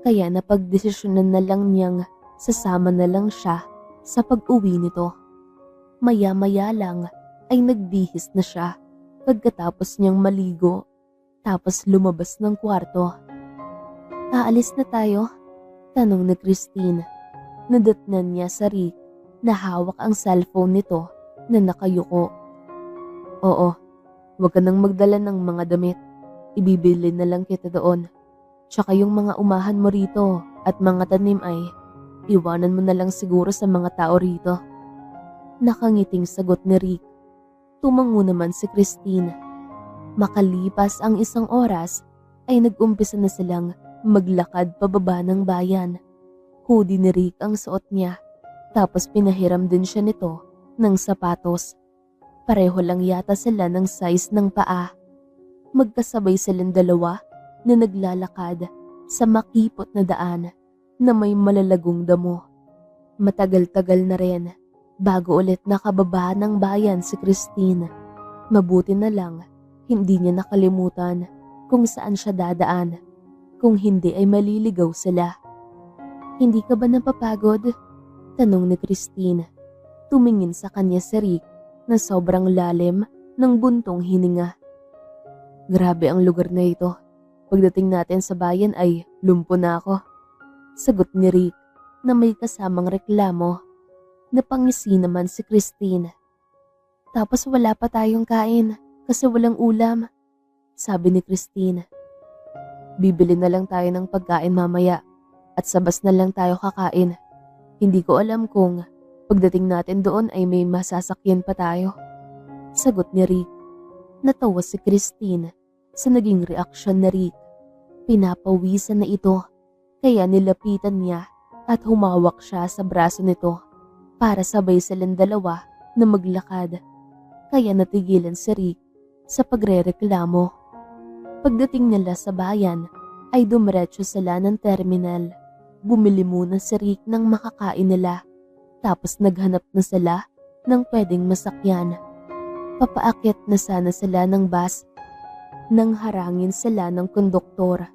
Kaya napagdesisyonan na lang niyang sasama na lang siya sa pag-uwi nito. Maya-maya lang ay nagbihis na siya pagkatapos niyang maligo. Tapos lumabas ng kwarto. Aalis na tayo? Tanong ni Christine. Nadatnan niya sa Rick na hawak ang cellphone nito na nakayuko. Oo, huwag ka nang magdala ng mga damit. Ibibili na lang kita doon. Tsaka yung mga umahan mo rito at mga tanim ay iwanan mo na lang siguro sa mga tao rito. Nakangiting sagot ni Rick. Tumango naman si Christine. Makalipas ang isang oras ay nag-umpisa na silang maglakad pababa ng bayan. Hoodie ni Rick ang suot niya tapos pinahiram din siya nito ng sapatos. Pareho lang yata sila ng size ng paa. Magkasabay silang dalawa na naglalakad sa makipot na daan na may malalagong damo. Matagal-tagal na rin bago ulit nakababa ng bayan si Christine. Mabuti na lang, hindi niya nakalimutan kung saan siya dadaan. Kung hindi ay maliligaw sila. Hindi ka ba napapagod? Tanong ni Christine. Tumingin sa kanya si Rick na sobrang lalim ng buntong hininga. Grabe ang lugar na ito. Pagdating natin sa bayan ay lumpo na ako. Sagot ni Rick na may kasamang reklamo. Napangisi naman si Christine. Tapos wala pa tayong kain kasi walang ulam. Sabi ni Christine. Bibili na lang tayo ng pagkain mamaya at sa bus na lang tayo kakain. Hindi ko alam kung pagdating natin doon ay may masasakyan pa tayo. Sagot ni Rick. Natawa si Christine sa naging reaksyon ni Rick. Pinapawisan na ito kaya nilapitan niya at humawak siya sa braso nito para sabay silang dalawa na maglakad. Kaya natigilan si Rick sa pagrereklamo. Pagdating nila sa bayan ay dumiretso sila ng terminal. Bumili muna si Rick ng makakain nila tapos naghanap na sila ng pwedeng masakyan. Papaakyat na sana sila ng bus nang harangin sila ng konduktor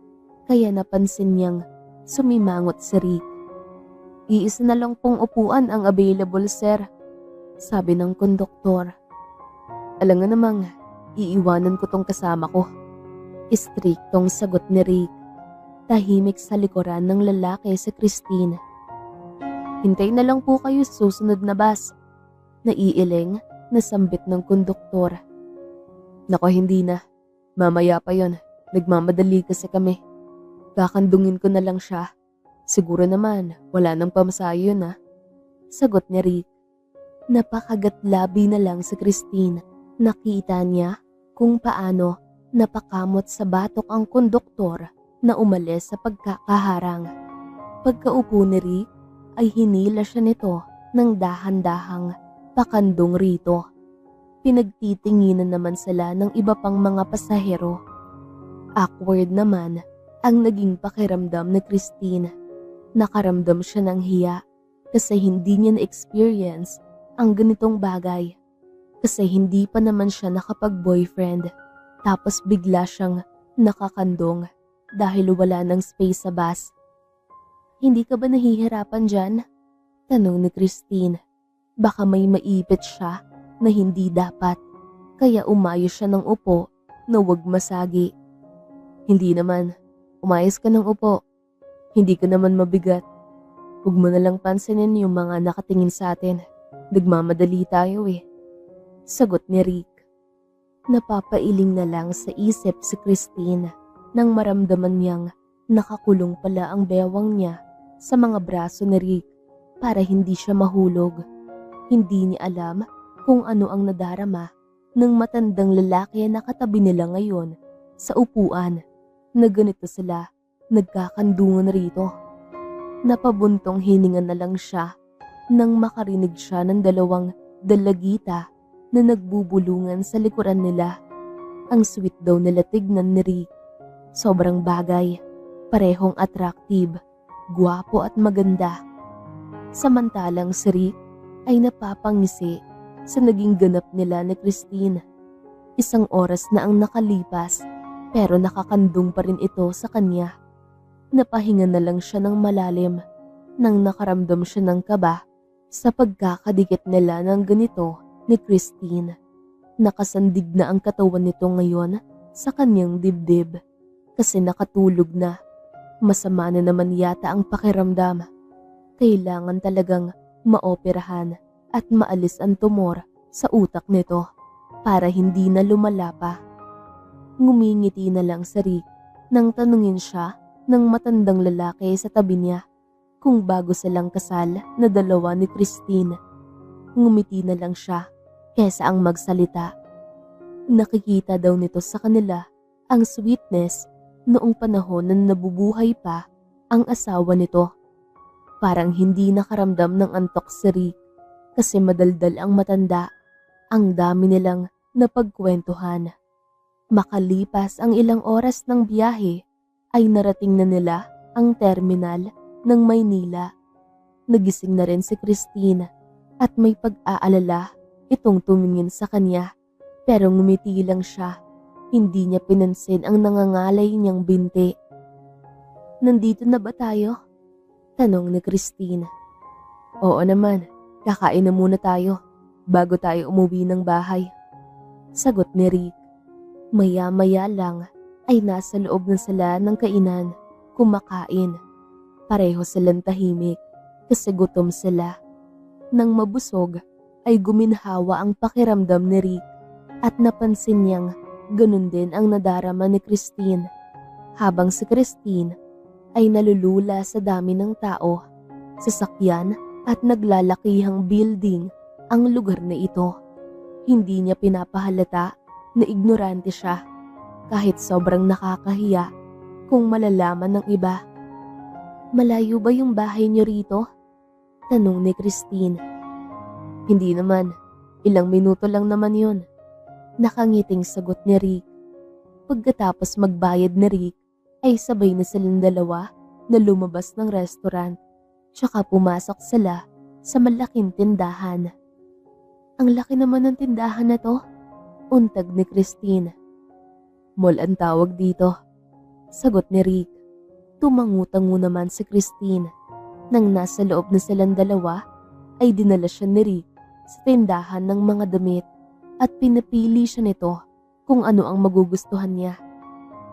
kaya napansin niyang sumimangot si Rick. Iisa na lang pong upuan ang available, sir, sabi ng konduktor. Alam nga namang iiwanan ko tong kasama ko. Istriktong sagot ni Rick. Tahimik sa likuran ng lalaki si Christine. Hintay na lang po kayo sa susunod na bus. Naiiling na sambit ng konduktor. Nako, hindi na. Mamaya pa yon. Nagmamadali kasi kami. Kakandungin ko na lang siya. Siguro naman wala nang pamasayo yun, ah. Sagot ni Rick. Napakagatlabi na lang si Christine. Nakita niya kung paano napakamot sa batok ang konduktor na umalis sa pagkakaharang. Pagkaupo ni Rick ay hinila siya nito ng dahan-dahang pakandong rito. Pinagtitinginan naman sila ng iba pang mga pasahero. Awkward naman ang naging pakiramdam ni Christine. Nakaramdam siya ng hiya kasi hindi niya na-experience ang ganitong bagay. Kasi hindi pa naman siya nakapag-boyfriend. Tapos bigla siyang nakakandong dahil wala ng space sa bus. Hindi ka ba nahihirapan dyan? Tanong ni Christine. Baka may maipit siya na hindi dapat. Kaya umayos siya ng upo na wag masagi. Hindi naman. Umayos ka ng upo. Hindi ka naman mabigat. Huwag mo na lang pansinin yung mga nakatingin sa atin. Nagmamadali tayo eh. Sagot ni Rick. Napapailing na lang sa isip si Christine nang maramdaman niyang nakakulong pala ang bewang niya sa mga braso ni Rick para hindi siya mahulog. Hindi niya alam kung ano ang nadarama ng matandang lalaki na katabi nila ngayon sa upuan na ganito sila nagkakandungan rito. Napabuntong hininga na lang siya nang makarinig siya ng dalawang dalagita na nagbubulungan sa likuran nila. Ang sweet daw nila tignan ni Rick. Sobrang bagay, parehong attractive, gwapo at maganda. Samantalang si Rick ay napapangisi sa naging ganap nila ni Christine. Isang oras na ang nakalipas pero nakakandong pa rin ito sa kanya. Napahinga na lang siya ng malalim nang nakaramdam siya ng kaba sa pagkakadikit nila ng ganito ni Christine. Nakasandig na ang katawan nito ngayon sa kanyang dibdib kasi nakatulog na. Masama na naman yata ang pakiramdam. Kailangan talagang maoperahan at maalis ang tumor sa utak nito para hindi na lumala pa. Ngumingiti na lang si Rick nang tanungin siya ng matandang lalaki sa tabi niya kung bago silang kasal na dalawa ni Christine. Ngumiti na lang siya kesa ang magsalita. Nakikita daw nito sa kanila ang sweetness noong panahon na nabubuhay pa ang asawa nito. Parang hindi nakaramdam ng antok si Rick kasi madaldal ang matanda. Ang dami nilang napagkwentuhan. Makalipas ang ilang oras ng biyahe ay narating na nila ang terminal ng Maynila. Nagising na rin si Christine at may pag-aalala itong tumingin sa kanya pero ngumiti lang siya. Hindi niya pinansin ang nangangalay niyang binti. "Nandito na ba tayo?" tanong ni Christine. "Oo naman, kakain na muna tayo bago tayo umuwi ng bahay," sagot ni Rick. Maya-maya lang ay nasa loob na sila ng kainan, kumakain. Pareho silang tahimik kasi gutom sila. Nang mabusog ay guminhawa ang pakiramdam ni Rick at napansin niyang ganun din ang nadarama ni Christine. Habang si Christine ay nalulula sa dami ng tao, sasakyan at naglalakihang building ang lugar na ito. Hindi niya pinapahalata na ignorante siya kahit sobrang nakakahiya kung malalaman ng iba. "Malayo ba yung bahay niyo rito?" tanong ni Christine. "Hindi naman, ilang minuto lang naman yun," nakangiting sagot ni Rick. Pagkatapos magbayad ni Rick ay sabay na silang dalawa na lumabas ng restaurant tsaka pumasok sila sa malaking tindahan. "Ang laki naman ng tindahan na to," untag ni Christine. "Mall ang tawag dito," sagot ni Rick. Tumangutango naman si Christine. Nang nasa loob na silang dalawa ay dinala siya ni Rick sa tindahan ng mga damit at pinapili siya nito kung ano ang magugustuhan niya.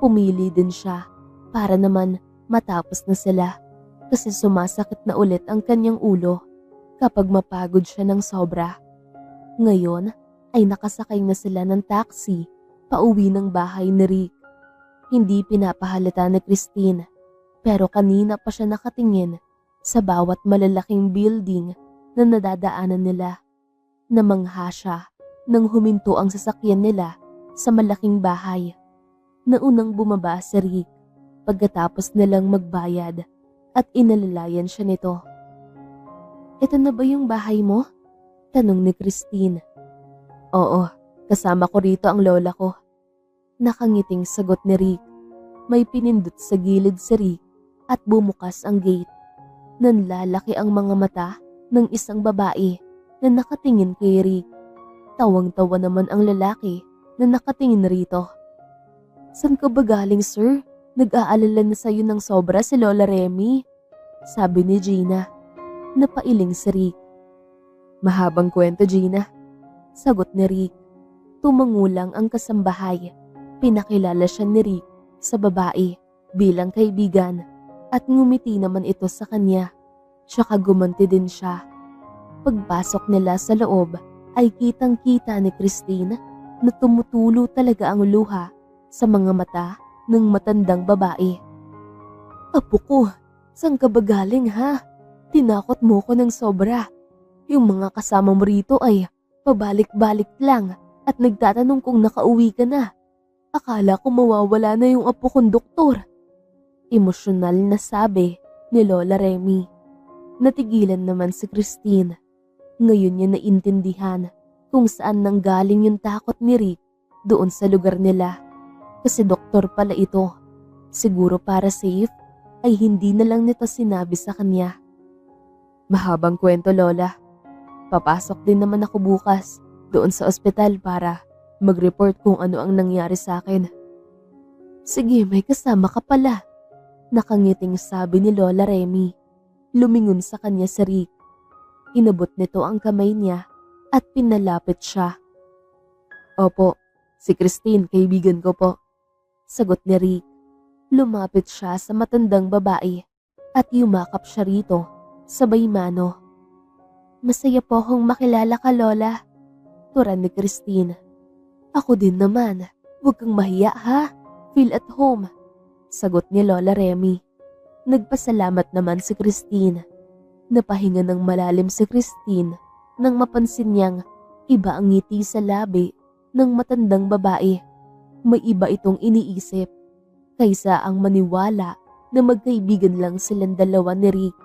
Pumili din siya para naman matapos na sila kasi sumasakit na ulit ang kanyang ulo kapag mapagod siya ng sobra. Ngayon ay nakasakay na sila ng taxi pauwi ng bahay ni Rick. Hindi pinapahalata ni Christine pero kanina pa siya nakatingin sa bawat malalaking building na nadadaanan nila. Namangha siya nang huminto ang sasakyan nila sa malaking bahay. Naunang bumaba si Rick pagkatapos nilang magbayad at inalalayan siya nito. "Ito na ba yung bahay mo?" tanong ni Christine. "Oo, kasama ko rito ang lola ko," nakangiting sagot ni Rick. May pinindot sa gilid si Rick at bumukas ang gate. Nanlalaki ang mga mata ng isang babae na nakatingin kay Rick. Tawang-tawa naman ang lalaki na nakatingin rito. "San ka ba galing, sir? Nag-aalala na sa'yo ng sobra si Lola Remy," sabi ni Gina. Napailing si Rick. "Mahabang kwento, Gina," sagot ni Rick. Tumangulang ang kasambahay. Pinakilala siya ni Rick sa babae bilang kaibigan at ngumiti naman ito sa kanya. Tsaka gumanti din siya. Pagpasok nila sa loob ay kitang-kita ni Christine na tumutulo talaga ang luha sa mga mata ng matandang babae. "Apo ko, saan ka ba galing ha? Tinakot mo ko ng sobra. Yung mga kasama mo rito ay pabalik-balik lang at nagtatanong kung nakauwi ka na. Akala ko mawawala na yung apo kong doktor." Emosyonal na sabi ni Lola Remy. Natigilan naman si Christine. Ngayon niya naintindihan kung saan nanggaling yung takot ni Rick doon sa lugar nila. Kasi doktor pala ito. Siguro para safe ay hindi na lang nito sinabi sa kanya. "Mahabang kwento, Lola. Papasok din naman ako bukas doon sa ospital para mag-report kung ano ang nangyari sa akin." "Sige, may kasama ka pala," nakangiting sabi ni Lola Remy. Lumingon sa kanya si Rick. Inabot nito ang kamay niya at pinalapit siya. "Opo, si Christine, kaibigan ko po," sagot ni Rick. Lumapit siya sa matandang babae at yumakap siya rito, sabay mano. "Masaya po akong makilala ka, Lola," turan ni Christine. "Ako din naman, huwag kang mahiya ha, feel at home," sagot ni Lola Remy. Nagpasalamat naman si Christine. Napahinga ng malalim si Christine nang mapansin niyang iba ang ngiti sa labi ng matandang babae. May iba itong iniisip kaysa ang maniwala na magkaibigan lang silang dalawa ni Rick.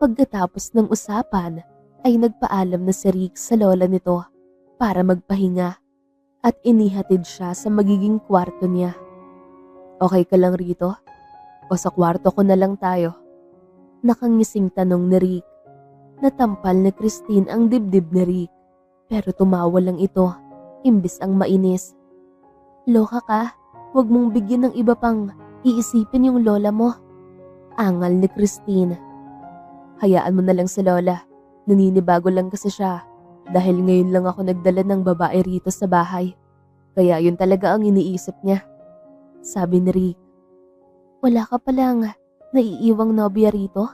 Pagkatapos ng usapan ay nagpaalam na si Rick sa lola nito para magpahinga at inihatid siya sa magiging kwarto niya. "Okay ka lang rito? O sa kwarto ko na lang tayo?" Nakangising tanong ni Rick. Natampal ni Christine ang dibdib ni Rick, pero tumawa lang ito, imbis ang mainis. Loka ka, huwag mong bigyan ng iba pang iisipin yung lola mo. Angal ni Christine. Hayaan mo na lang si lola, naninibago lang kasi siya dahil ngayon lang ako nagdala ng babae rito sa bahay. Kaya yun talaga ang iniisip niya. Sabi ni Rick. Wala ka palang naiiwang nobya rito?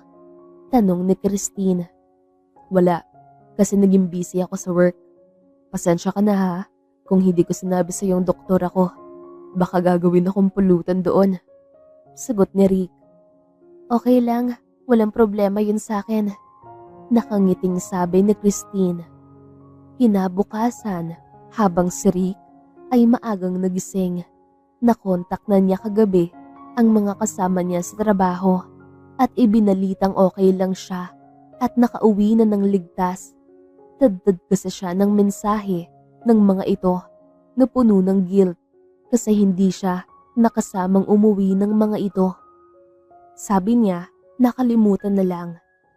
Tanong ni Christine. Wala, kasi naging busy ako sa work. Pasensya ka na ha, kung hindi ko sinabi sa yung doktor ako. Baka gagawin akong pulutan doon. Sagot ni Rick. Okay lang, walang problema yun sa akin. Nakangiting sabi ni Christine. Kinabukasan, habang si Rick ay maagang nagising, nakontak na niya kagabi ang mga kasama niya sa trabaho at ibinalitang okay lang siya at nakauwi na ng ligtas. Tadtad kasi siya ng mensahe ng mga ito na puno ng guilt kasi hindi siya nakasamang umuwi ng mga ito. Sabi niya, nakalimutan na lang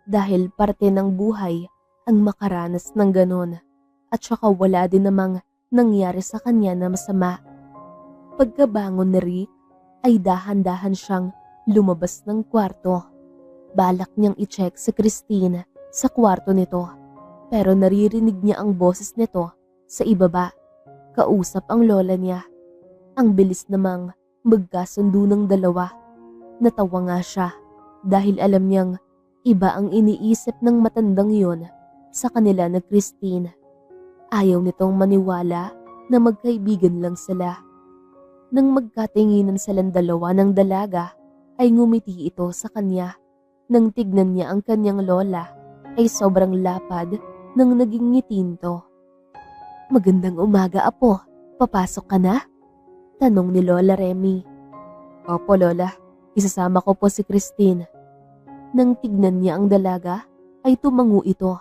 dahil parte ng buhay ang makaranas ng ganon at saka wala din namang nangyari sa kanya na masama. Pagkabangon ni Rick ay dahan-dahan siyang lumabas ng kwarto. Balak niyang i-check si Christine sa kwarto nito pero naririnig niya ang boses nito sa ibaba. Kausap ang lola niya. Ang bilis namang magkasundo ng dalawa. Natawa nga siya dahil alam niyang iba ang iniisip ng matandang yon sa kanila na Christine. Ayaw nitong maniwala na magkaibigan lang sila. Nang magkatinginan silang dalawa ng dalaga, ay ngumiti ito sa kanya. Nang tignan niya ang kanyang lola, ay sobrang lapad nang naging ngiti nito. Magandang umaga, apo. Papasok ka na? Tanong ni Lola Remy. Opo, Lola. Isasama ko po si Christine. Nang tignan niya ang dalaga, ay tumango ito.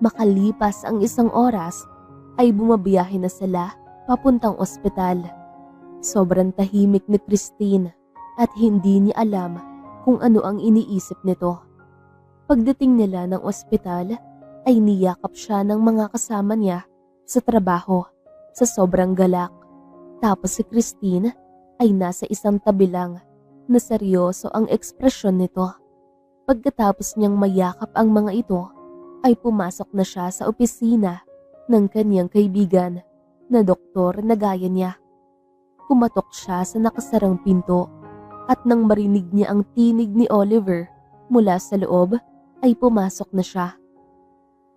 Makalipas ang 1 oras, ay bumabiyahe na sila papuntang ospital. Sobrang tahimik ni Christine at hindi niya alam kung ano ang iniisip nito. Pagdating nila ng ospital, ay niyakap siya ng mga kasama niya sa trabaho sa sobrang galak. Tapos si Christine ay nasa isang tabi lang na seryoso ang ekspresyon nito. Pagkatapos niyang mayakap ang mga ito, ay pumasok na siya sa opisina ng kanyang kaibigan na doktor na gaya niya. Kumatok siya sa nakasarang pinto at nang marinig niya ang tinig ni Oliver mula sa loob, ay pumasok na siya.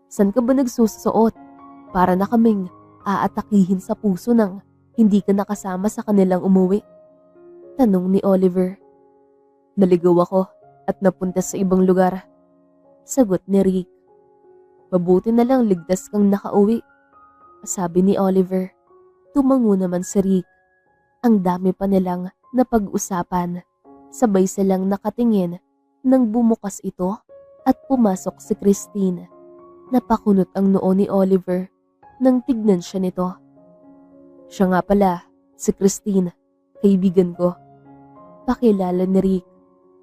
San ka ba nagsusuot? Para na kaming aatakihin sa puso nang hindi ka nakasama sa kanilang umuwi. Tanong ni Oliver. Naligaw ako at napunta sa ibang lugar. Sagot ni Rick. Mabuti na lang ligtas kang nakauwi. Sabi ni Oliver. Tumango naman si Rick. Ang dami pa nilang napag-usapan. Sabay silang nakatingin nang bumukas ito at pumasok si Christine. Napakunot ang noo ni Oliver nang tignan siya nito. Siya nga pala, si Christine, kaibigan ko. Pakilala ni Rick.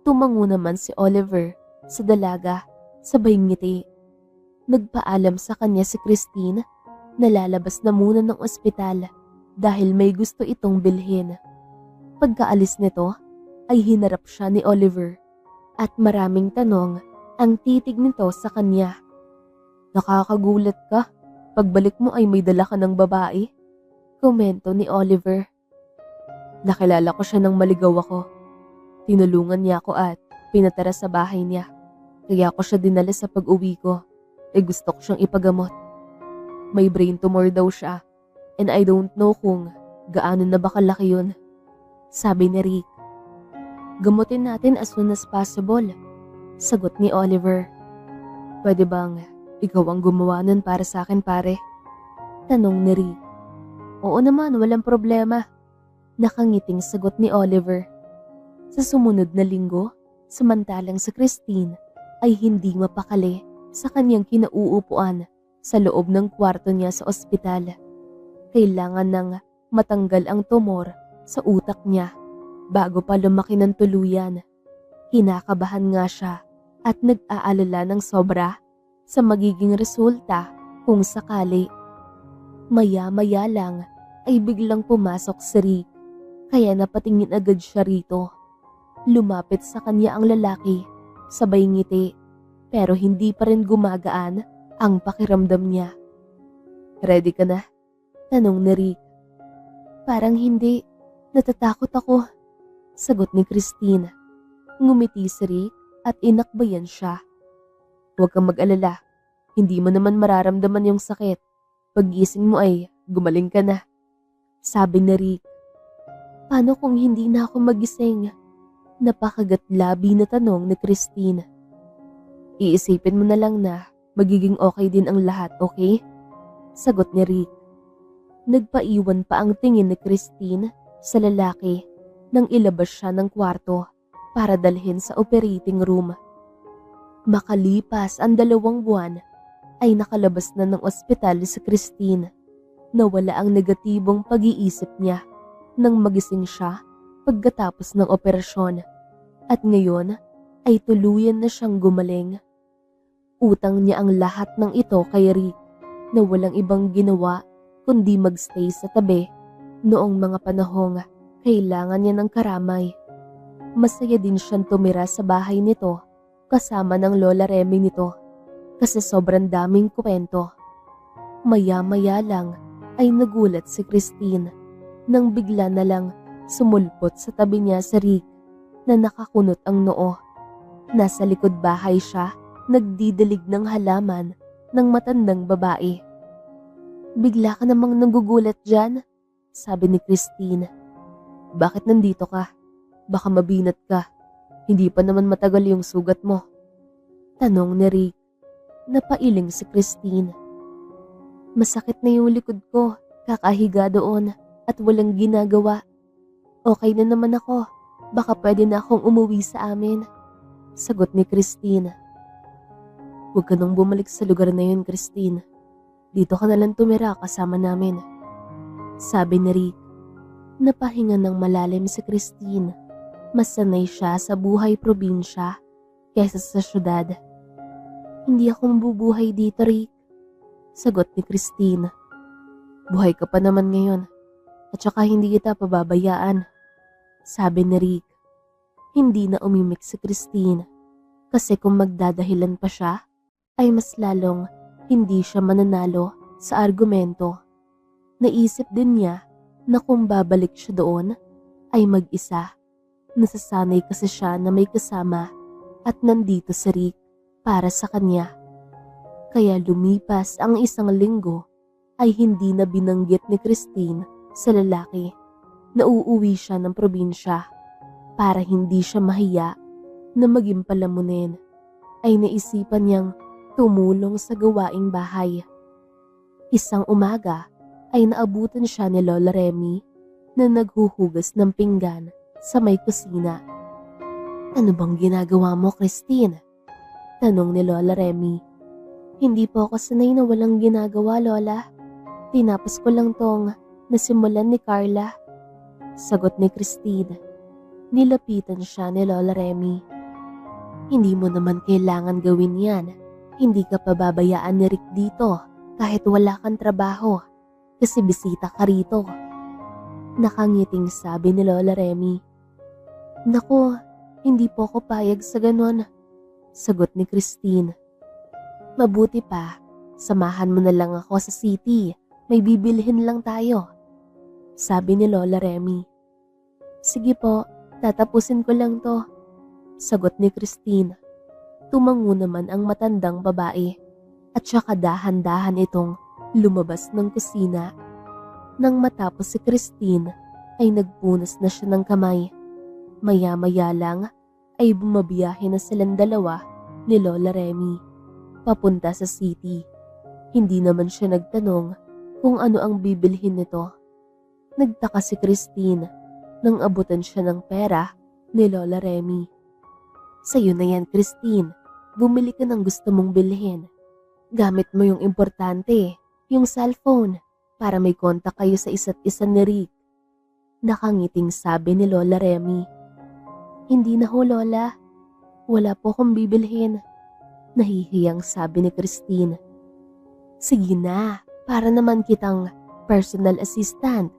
Tumango naman si Oliver sa dalaga, sabay ngiti. Nagpaalam sa kanya si Christine na lalabas na muna ng ospital dahil may gusto itong bilhin. Pagkaalis nito ay hinarap siya ni Oliver at maraming tanong ang titig nito sa kanya. Nakakagulat ka, pagbalik mo ay may dala ka ng babae. Komento ni Oliver. Nakilala ko siya nang maligaw ako. Tinulungan niya ako at pinatara sa bahay niya. Kaya ako siya dinala sa pag-uwi ko. Gusto ko siyang ipagamot. May brain tumor daw siya and I don't know kung gaano na ba kalaki yun. Sabi ni Rick. Gamutin natin as soon as possible. Sagot ni Oliver. Pwede bang ikaw ang gumawa nun para sa akin, pare? Tanong ni Rick. Oo naman, walang problema. Nakangiting sagot ni Oliver. Sa sumunod na linggo, samantalang si Christine ay hindi mapakali sa kanyang kinauupuan sa loob ng kwarto niya sa ospital. Kailangan nang matanggal ang tumor sa utak niya bago pa lumaki ng tuluyan. Kinakabahan nga siya at nag-aalala ng sobra sa magiging resulta kung sakali. Maya-maya lang ay biglang pumasok si Rick, kaya napatingin agad siya rito. Lumapit sa kanya ang lalaki, sabay ngiti, pero hindi pa rin gumagaan ang pakiramdam niya. "Ready ka na?" tanong ni Rick. "Parang hindi, natatakot ako," sagot ni Christine. Ngumiti si Rick at inakbayan siya. "Huwag kang mag-alala, hindi mo naman mararamdaman yung sakit. Pag-gising mo ay gumaling ka na," sabi ni Rick. "Paano kung hindi na ako magising?" Napakagatlabi na tanong ni Christine. "Iisipin mo na lang na magiging okay din ang lahat, okay?" sagot ni Rick. Nagpaiwan pa ang tingin ni Christine sa lalaki nang ilabas siya ng kwarto para dalhin sa operating room. Makalipas ang 2 buwan ay nakalabas na ng ospital si Christine. Nawala ang negatibong pag-iisip niya nang magising siya pagkatapos ng operasyon at ngayon ay tuluyan na siyang gumaling. Utang niya ang lahat ng ito kay Rick na walang ibang ginawa kundi magstay sa tabi noong mga panahong kailangan niya ng karamay. Masaya din siyang tumira sa bahay nito kasama ng Lola Remy nito kasi sobrang daming kwento. Maya-maya lang ay nagulat si Christine nang bigla na lang sumulpot sa tabi niya si Rick na nakakunot ang noo. Nasa likod bahay siya, nagdidilig ng halaman ng matandang babae. "Bigla ka namang nagugulat dyan," sabi ni Christine. "Bakit nandito ka? Baka mabinat ka. Hindi pa naman matagal yung sugat mo," tanong ni Rick. Napailing si Christine. "Masakit na yung likod ko, kakahiga doon at walang ginagawa. Okay na naman ako, baka pwede na akong umuwi sa amin," sagot ni Christine. "Huwag ka nang bumalik sa lugar na yun, Christine. Dito ka na lang tumira kasama namin," sabi ni Rick. Napahinga ng malalim si Christine. Mas sanay siya sa buhay probinsya kaysa sa syudad. "Hindi ako mabubuhay dito, Rick," sagot ni Christine. "Buhay ka pa naman ngayon at saka hindi kita pababayaan," sabi ni Rick. Hindi na umimik si Christine kasi kung magdadahilan pa siya ay mas lalong hindi siya mananalo sa argumento. Naisip din niya na kung babalik siya doon ay mag-isa. Nasasanay kasi siya na may kasama at nandito si Rick para sa kanya. Kaya lumipas ang 1 linggo ay hindi na binanggit ni Christine sa lalaki na uuwi siya ng probinsya. Para hindi siya mahiya na maging palamunin, ay naisipan niyang tumulong sa gawaing bahay. Isang umaga ay naabutan siya ni Lola Remy na naghuhugas ng pinggan sa may kusina. "Ano bang ginagawa mo, Christine?" tanong ni Lola Remy. "Hindi po ako sanay na walang ginagawa, Lola. Tinapos ko lang tong nasimulan ni Carla," sagot ni Christine. Nilapitan siya ni Lola Remy. "Hindi mo naman kailangan gawin yan. Hindi ka pababayaan ni Rick dito kahit wala kang trabaho kasi bisita ka rito," nakangiting sabi ni Lola Remy. "Naku, hindi po ako payag sa ganon," sagot ni Christine. "Mabuti pa, samahan mo na lang ako sa city. May bibilhin lang tayo," sabi ni Lola Remy. "Sige po, tatapusin ko lang to," sagot ni Christine. Tumango naman ang matandang babae at saka dahan-dahan itong lumabas ng kusina. Nang matapos si Christine ay nagpunas na siya ng kamay. Maya-maya lang ay bumabiyahe na silang dalawa ni Lola Remy papunta sa city. Hindi naman siya nagtanong kung ano ang bibilhin nito. Nagtaka si Christine nang abutan siya ng pera ni Lola Remy. "Sa'yo na yan, Christine. Bumili ka ng gusto mong bilhin. Gamit mo yung importante, yung cellphone, para may kontak kayo sa isa't isa ni Rick," nakangiting sabi ni Lola Remy. "Hindi na ho, Lola. Wala po akong bibilhin," Nahihiyang sabi ni Christine. Sige na, para naman kitang personal assistant.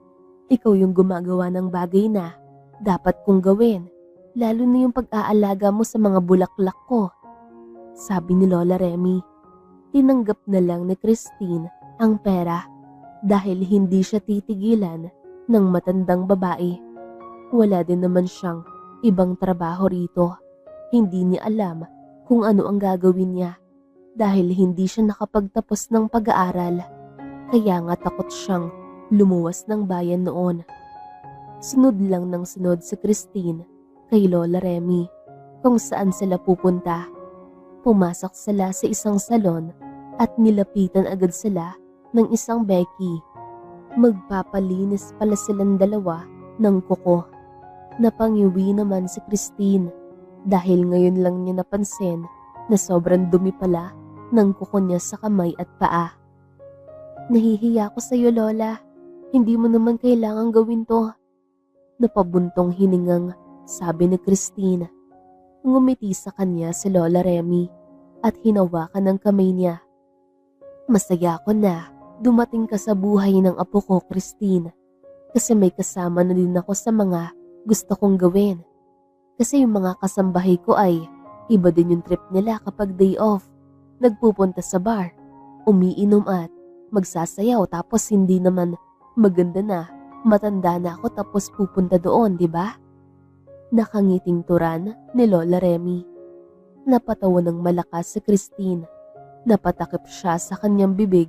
Ikaw yung gumagawa ng bagay na dapat kong gawin, lalo na yung pag-aalaga mo sa mga bulaklak ko. Sabi ni Lola Remy. Tinanggap na lang ni Christine ang pera dahil hindi siya titigilan ng matandang babae. Wala din naman siyang ibang trabaho rito. Hindi niya alam kung ano ang gagawin niya dahil hindi siya nakapagtapos ng pag-aaral. Kaya nga takot siyang lumuwas ng bayan noon. Sunod lang ng sunod si Christine kay Lola Remy kung saan sila pupunta. Pumasok sila sa isang salon at nilapitan agad sila ng isang Becky. Magpapalinis pala silang dalawa ng kuko. Napangiwi naman si Christine dahil ngayon lang niya napansin na sobrang dumi pala ng kuko niya sa kamay at paa. Nahihiya ko sa iyo, Lola. Hindi mo naman kailangang gawin to. Napabuntong hiningang sabi ni Christine. Ngumiti sa kanya si Lola Remy at hinawakan ng kamay niya. Masaya ako na dumating ka sa buhay ng apo ko, Christine. Kasi may kasama na din ako sa mga gusto kong gawin. Kasi yung mga kasambahay ko ay iba din yung trip nila kapag day off. Nagpupunta sa bar, umiinom at magsasayaw tapos hindi naman maganda na matanda na ako tapos pupunta doon, di ba? Nakangiting turan ni Lola Remy. Napatawa ng malakas si Christine. Napatakip siya sa kanyang bibig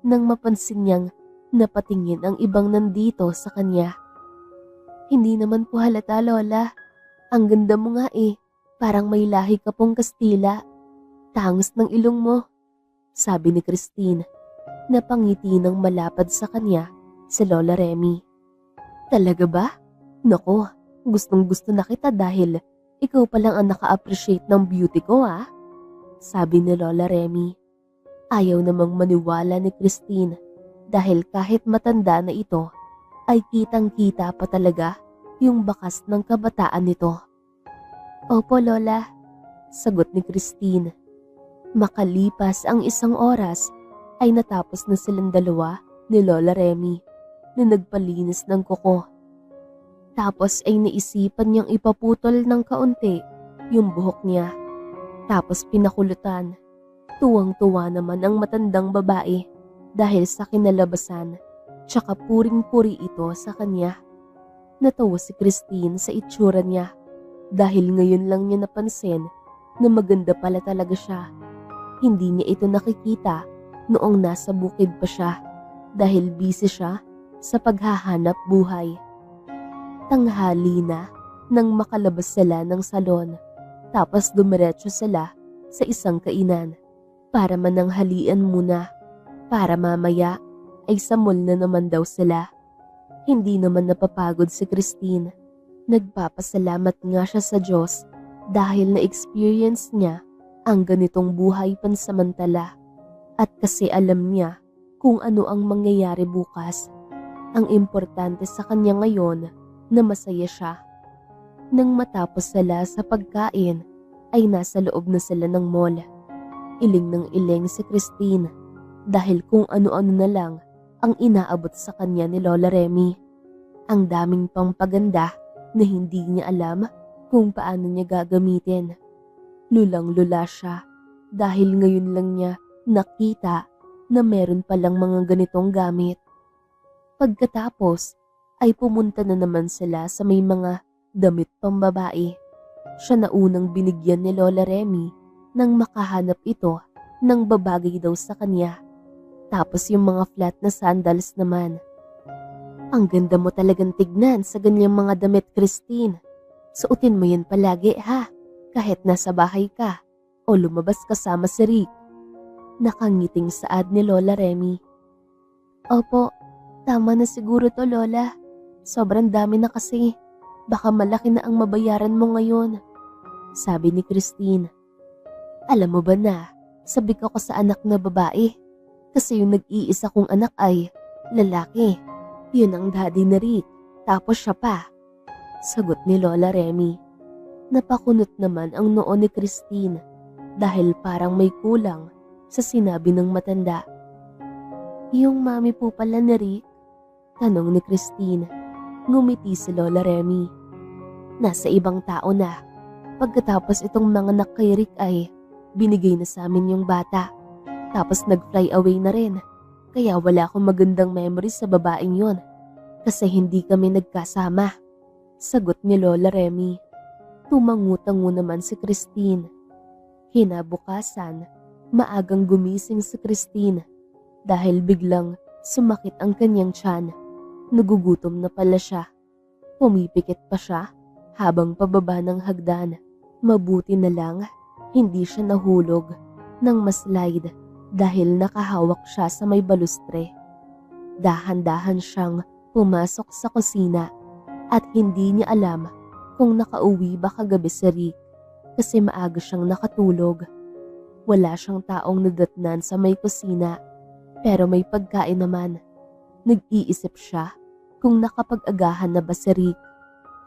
nang mapansin niyang napatingin ang ibang nandito sa kanya. Hindi naman po halata, Lola. Ang ganda mo nga eh. Parang may lahi ka pong Kastila. Tangos ng ilong mo, sabi ni Christine. Napangiti ng malapad sa kanya si Lola Remy. Talaga ba? Naku, gustong gusto na kita dahil ikaw pa lang ang naka-appreciate ng beauty ko sabi ni Lola Remy. Ayaw namang maniwala ni Christine dahil kahit matanda na ito ay kitang-kita pa talaga yung bakas ng kabataan nito. Opo, Lola, sagot ni Christine. Makalipas ang isang oras ay natapos na silang dalawa ni Lola Remy na nagpalinis ng kuko. Tapos ay naisipan niyang ipaputol ng kaunti yung buhok niya. Tapos pinakulutan. Tuwang-tuwa naman ang matandang babae dahil sa kinalabasan, tsaka puring-puri ito sa kanya. Natawa si Christine sa itsura niya dahil ngayon lang niya napansin na maganda pala talaga siya. Hindi niya ito nakikita noong nasa bukid pa siya dahil busy siya sa paghahanap buhay. Tanghali na nang makalabas sila ng salon tapos dumiretso sila sa isang kainan para mananghalian muna para mamaya ay sa mall na naman daw sila. Hindi naman napapagod si Christine. Nagpapasalamat nga siya sa Diyos dahil na-experience niya ang ganitong buhay pansamantala at kasi alam niya kung ano ang mangyayari bukas. Ang importante sa kanya ngayon na masaya siya. Nang matapos sila sa pagkain ay nasa loob na sila ng mall. Iling ng iling si Christine dahil kung ano-ano na lang ang inaabot sa kanya ni Lola Remy. Ang daming pang paganda na hindi niya alam kung paano niya gagamitin. Lulang-lula siya dahil ngayon lang niya nakita na meron palang mga ganitong gamit. Pagkatapos ay pumunta na naman sila sa may mga damit pambabae. Siya na unang binigyan ni Lola Remy nang makahanap ito ng babagay daw sa kanya. Tapos yung mga flat na sandals naman. Ang ganda mo talagang tignan sa ganyang mga damit, Christine. Suotin mo yan palagi kahit nasa bahay ka o lumabas kasama si Rick. Nakangiting saad ni Lola Remy. Opo, tama na siguro to, Lola. Sobrang dami na kasi. Baka malaki na ang mabayaran mo ngayon, sabi ni Christine. Alam mo ba na, sabi ko sa anak na babae. Kasi yung nag-iisa kong anak ay lalaki. Yun ang daddy na Rick, tapos siya pa, sagot ni Lola Remy. Napakunot naman ang noo ni Christine dahil parang may kulang sa sinabi ng matanda. Yung mami po pala ni Rick? Tanong ni Christine. Ngumiti si Lola Remy. Nasa ibang tao na. Pagkatapos itong manganak kay Rick ay binigay na sa amin yung bata. Tapos nag-fly away na rin. Kaya wala akong magandang memories sa babaeng yon. Kasi hindi kami nagkasama. Sagot ni Lola Remy. Tumangutango naman si Christine. Kinabukasan, maagang gumising si Christine dahil biglang sumakit ang kanyang tiyan. Nagugutom na pala siya. Pumipikit pa siya habang pababa ng hagdan. Mabuti na lang hindi siya nahulog ng maslide dahil nakahawak siya sa may balustre. Dahan-dahan siyang pumasok sa kusina at hindi niya alam kung nakauwi ba kagabi si Rick kasi maaga siyang nakatulog. Wala siyang taong nadatnan sa may kusina pero may pagkain naman. Nag-iisip siya kung nakapag-agahan na ba si Rick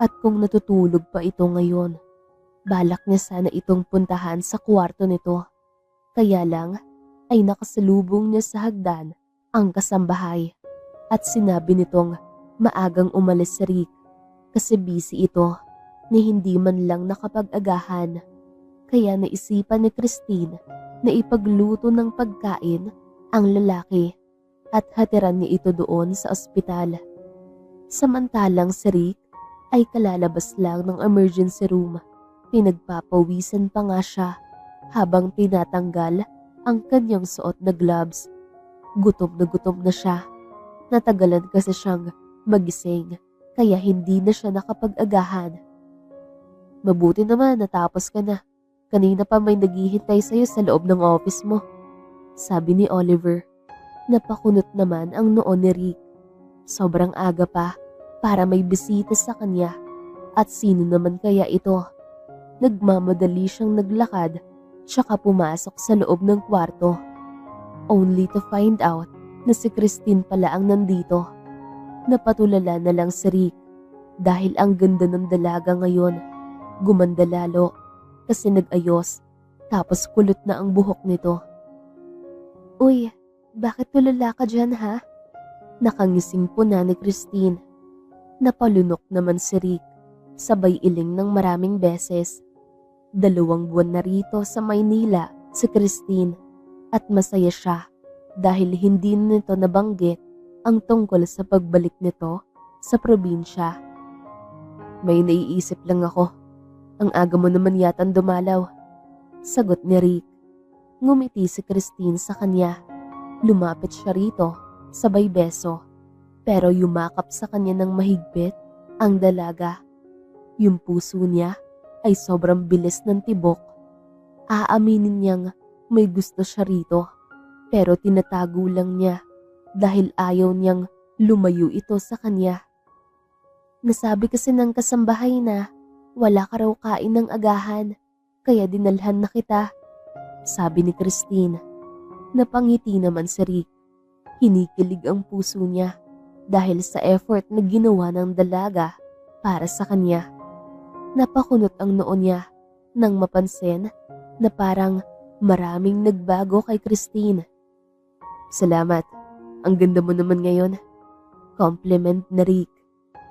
at kung natutulog pa ito ngayon. Balak niya sana itong puntahan sa kwarto nito. Kaya lang ay nakasalubong niya sa hagdan ang kasambahay at sinabi nitong maagang umalis si Rick kasi busy ito ni hindi man lang nakapag-agahan. Kaya naisipan ni Christine na ipagluto ng pagkain ang lalaki at hatiran niya ito doon sa ospital. Samantalang si Rick ay kalalabas lang ng emergency room. Pinagpapawisan pa nga siya habang tinatanggal ang kanyang suot na gloves. Gutom na siya. Natagalan kasi siyang magising kaya hindi na siya nakapag-agahan. Mabuti naman natapos ka na. Kanina pa may naghihintay sa'yo sa loob ng office mo, sabi ni Oliver. Napakunot naman ang noo ni Rick. Sobrang aga pa para may bisita sa kanya. At sino naman kaya ito? Nagmamadali siyang naglakad tsaka pumasok sa loob ng kwarto. Only to find out na si Christine pala ang nandito. Napatulala na lang si Rick dahil ang ganda ng dalaga ngayon. Gumanda lalo kasi nag-ayos tapos kulot na ang buhok nito. Uy, bakit tulala ka dyan ha? Nakangising po na ni Christine. Napalunok naman si Rick, sabay iling ng maraming beses. 2 buwan na rito sa Maynila si Christine at masaya siya dahil hindi nito nabanggit ang tungkol sa pagbalik nito sa probinsya. May naiisip lang ako. Ang aga mo naman yatang dumalaw, sagot ni Rick. Ngumiti si Christine sa kanya. Lumapit siya rito, sabay beso. Pero yumakap sa kanya ng mahigpit ang dalaga. Yung puso niya ay sobrang bilis ng tibok. Aaminin niyang may gusto siya rito, pero tinatago lang niya dahil ayaw niyang lumayo ito sa kanya. Nasabi kasi ng kasambahay na wala ka raw kain ng agahan, kaya dinalhan na kita, sabi ni Christine. Napangiti naman si Rick. Kinikilig ang puso niya dahil sa effort na ginawa ng dalaga para sa kanya. Napakunot ang noo niya nang mapansin na parang maraming nagbago kay Christine. Salamat, ang ganda mo naman ngayon, compliment na Rick.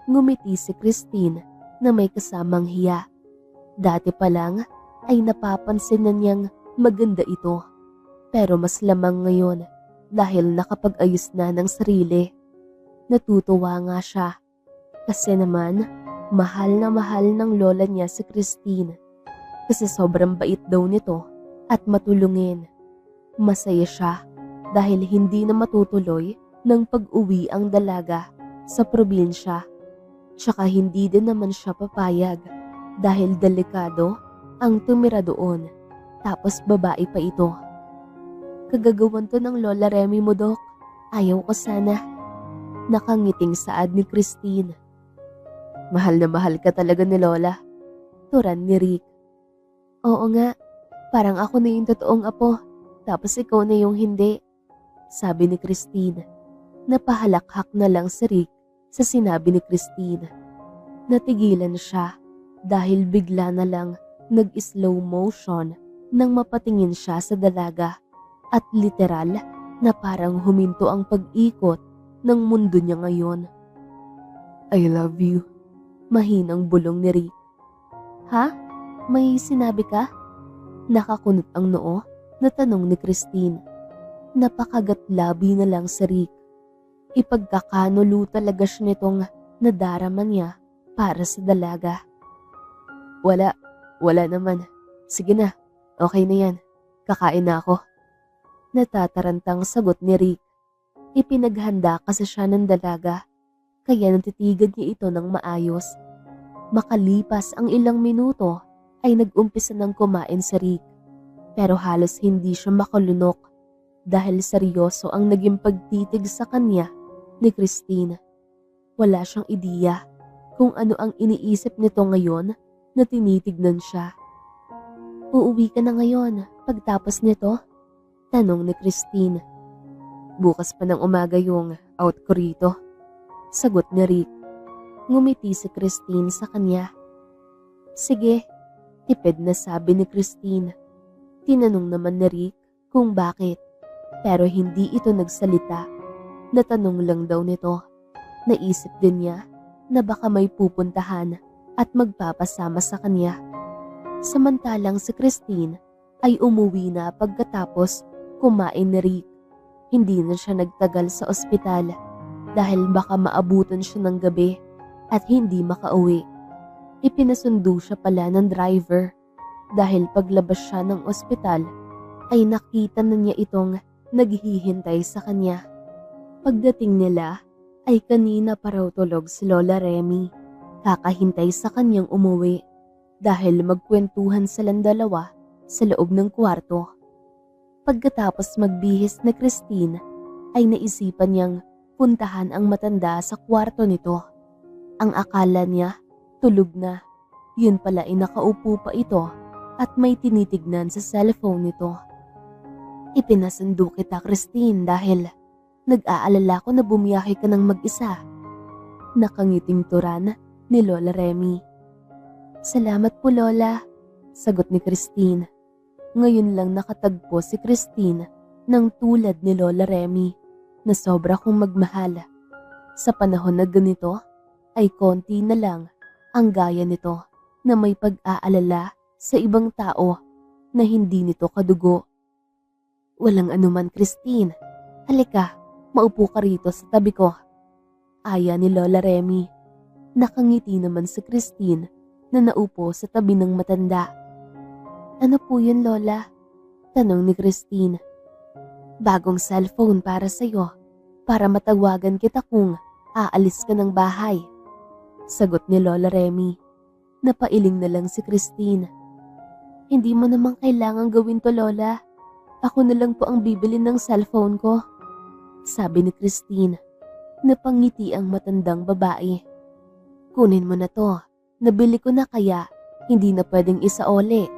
Ngumiti si Christine na may kasamang hiya. Dati pa lang ay napapansin na niyang maganda ito, pero mas lamang ngayon dahil nakapag-ayos na ng sarili. Natutuwa nga siya kasi naman mahal ng lola niya si Christine kasi sobrang bait daw nito at matulungin. Masaya siya dahil hindi na matutuloy ng pag-uwi ang dalaga sa probinsya. Tsaka hindi din naman siya papayag dahil delikado ang tumira doon. Tapos babae pa ito. Kagagawan to ng Lola Remy mo, Dok. Ayaw ko sana. Nakangiting saad ni Christine. Mahal na mahal ka talaga ni Lola, turan ni Rick. Oo nga, parang ako na yung totoong apo, tapos ikaw na yung hindi, sabi ni Christine. Napahalakhak na lang si Rick sa sinabi ni Christine. Natigilan siya dahil bigla na lang nag-slow motion nang mapatingin siya sa dalaga at literal na parang huminto ang pag-ikot ng mundo niya ngayon. I love you. Mahinang bulong ni Rick. Ha? May sinabi ka? Nakakunot ang noo na tanong ni Christine. Napakagatlabi na lang si Rick. Ipagkakanulo talaga siya nitong nadarama niya para sa dalaga. Wala naman. Sige na, okay na yan. Kakain na ako. Natatarantang sagot ni Rick. Ipinaghanda kasi siya ng dalaga, kaya natitigan niya ito ng maayos. Makalipas ang ilang minuto ay nag-umpisa ng kumain si Rick, pero halos hindi siya makalunok dahil seryoso ang naging pagtitig sa kanya ni Christine. Wala siyang ideya kung ano ang iniisip nito ngayon na tinitignan siya. Uuwi ka na ngayon pagtapos nito? Tanong ni Christine. Bukas pa ng umaga yung out ko rito. Sagot ni Rick. Ngumiti si Christine sa kanya. Sige, tipid na sabi ni Christine. Tinanong naman ni Rick kung bakit, pero hindi ito nagsalita. Natanong lang daw nito. Naisip din niya na baka may pupuntahan at magpapasama sa kanya. Samantalang si Christine ay umuwi na pagkatapos kumain ni Rick. Hindi na siya nagtagal sa ospital dahil baka maabutan siya ng gabi at hindi makauwi. Ipinasundo siya pala ng driver dahil paglabas siya ng ospital ay nakita na niya itong naghihintay sa kanya. Pagdating nila ay kanina pa raw tulog si Lola Remy. Kakahintay sa kanyang umuwi dahil magkwentuhan silang dalawa sa loob ng kwarto. Pagkatapos magbihis na Christine ay naisipan niyang puntahan ang matanda sa kwarto nito. Ang akala niya tulog na, yun pala ay nakaupo pa ito at may tinitignan sa cellphone nito. Ipinasundo kita, Christine, dahil nag-aalala ko na bumiyahe ka ng mag-isa. Nakangiting turan ni Lola Remy. Salamat po, Lola, sagot ni Christine. Ngayon lang nakatagpo si Christine ng tulad ni Lola Remy na sobra kong magmahal. Sa panahon na ganito ay konti na lang ang gaya nito na may pag-aalala sa ibang tao na hindi nito kadugo. Walang anuman, Christine. Halika, maupo ka rito sa tabi ko. Aya ni Lola Remy. Nakangiti naman si Christine na naupo sa tabi ng matanda. Ano po yun, Lola? Tanong ni Christine. Bagong cellphone para sa'yo, para matawagan kita kung aalis ka ng bahay. Sagot ni Lola Remy. Napailing na lang si Christine. Hindi mo namang kailangang gawin to, Lola. Ako na lang po ang bibili ng cellphone ko. Sabi ni Christine. Napangiti ang matandang babae. Kunin mo na to. Nabili ko na kaya hindi na pwedeng isaoli.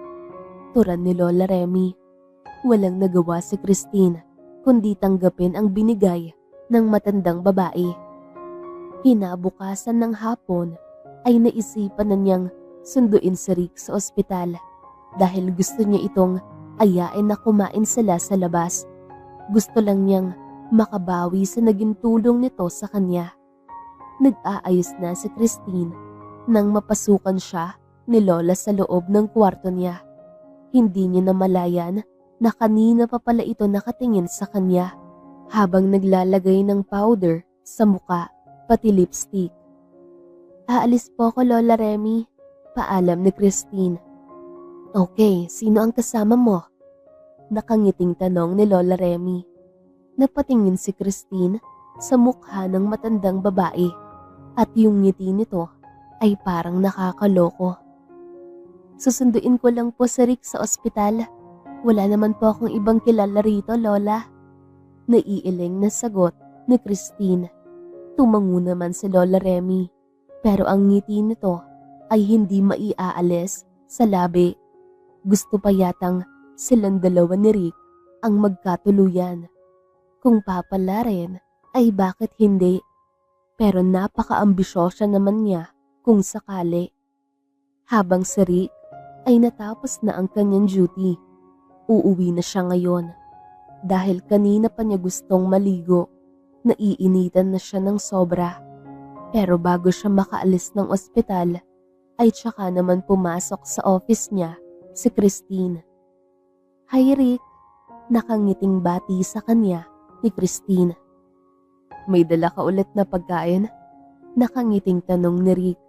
Turan ni Lola Remy. Walang nagawa si Christine kundi tanggapin ang binigay ng matandang babae. Kinabukasan ng hapon ay naisipan na niyang sunduin si Rick sa ospital dahil gusto niya itong ayain na kumain sila sa labas. Gusto lang niyang makabawi sa naging tulong nito sa kanya. Nag-aayos na si Christine nang mapasukan siya ni Lola sa loob ng kwarto niya. Hindi niya namalayan na kanina pa pala ito nakatingin sa kanya habang naglalagay ng powder sa muka pati lipstick. Aalis po ako, Lola Remy, paalam ni Christine. Okay, sino ang kasama mo? Nakangiting tanong ni Lola Remy. Napatingin si Christine sa mukha ng matandang babae at yung ngiti nito ay parang nakakaloko. Susunduin ko lang po si Rick sa ospital. Wala naman po akong ibang kilala rito, Lola. Naiiling na sagot ni Christine. Tumango naman si Lola Remy, pero ang ngiti nito ay hindi maiaalis sa labi. Gusto pa yatang silang dalawa ni Rick ang magkatuluyan. Kung papala rin, ay bakit hindi? Pero napaka-ambisyosa naman niya kung sakali. Habang si Rick ay natapos na ang kanyang duty, uuwi na siya ngayon. Dahil kanina pa niya gustong maligo, naiinitan na siya ng sobra. Pero bago siya makaalis ng ospital, ay tsaka naman pumasok sa office niya si Christine. "Hi Rick," nakangiting bati sa kanya ni Christine. "May dala ka ulit na pagkain?" Nakangiting tanong ni Rick.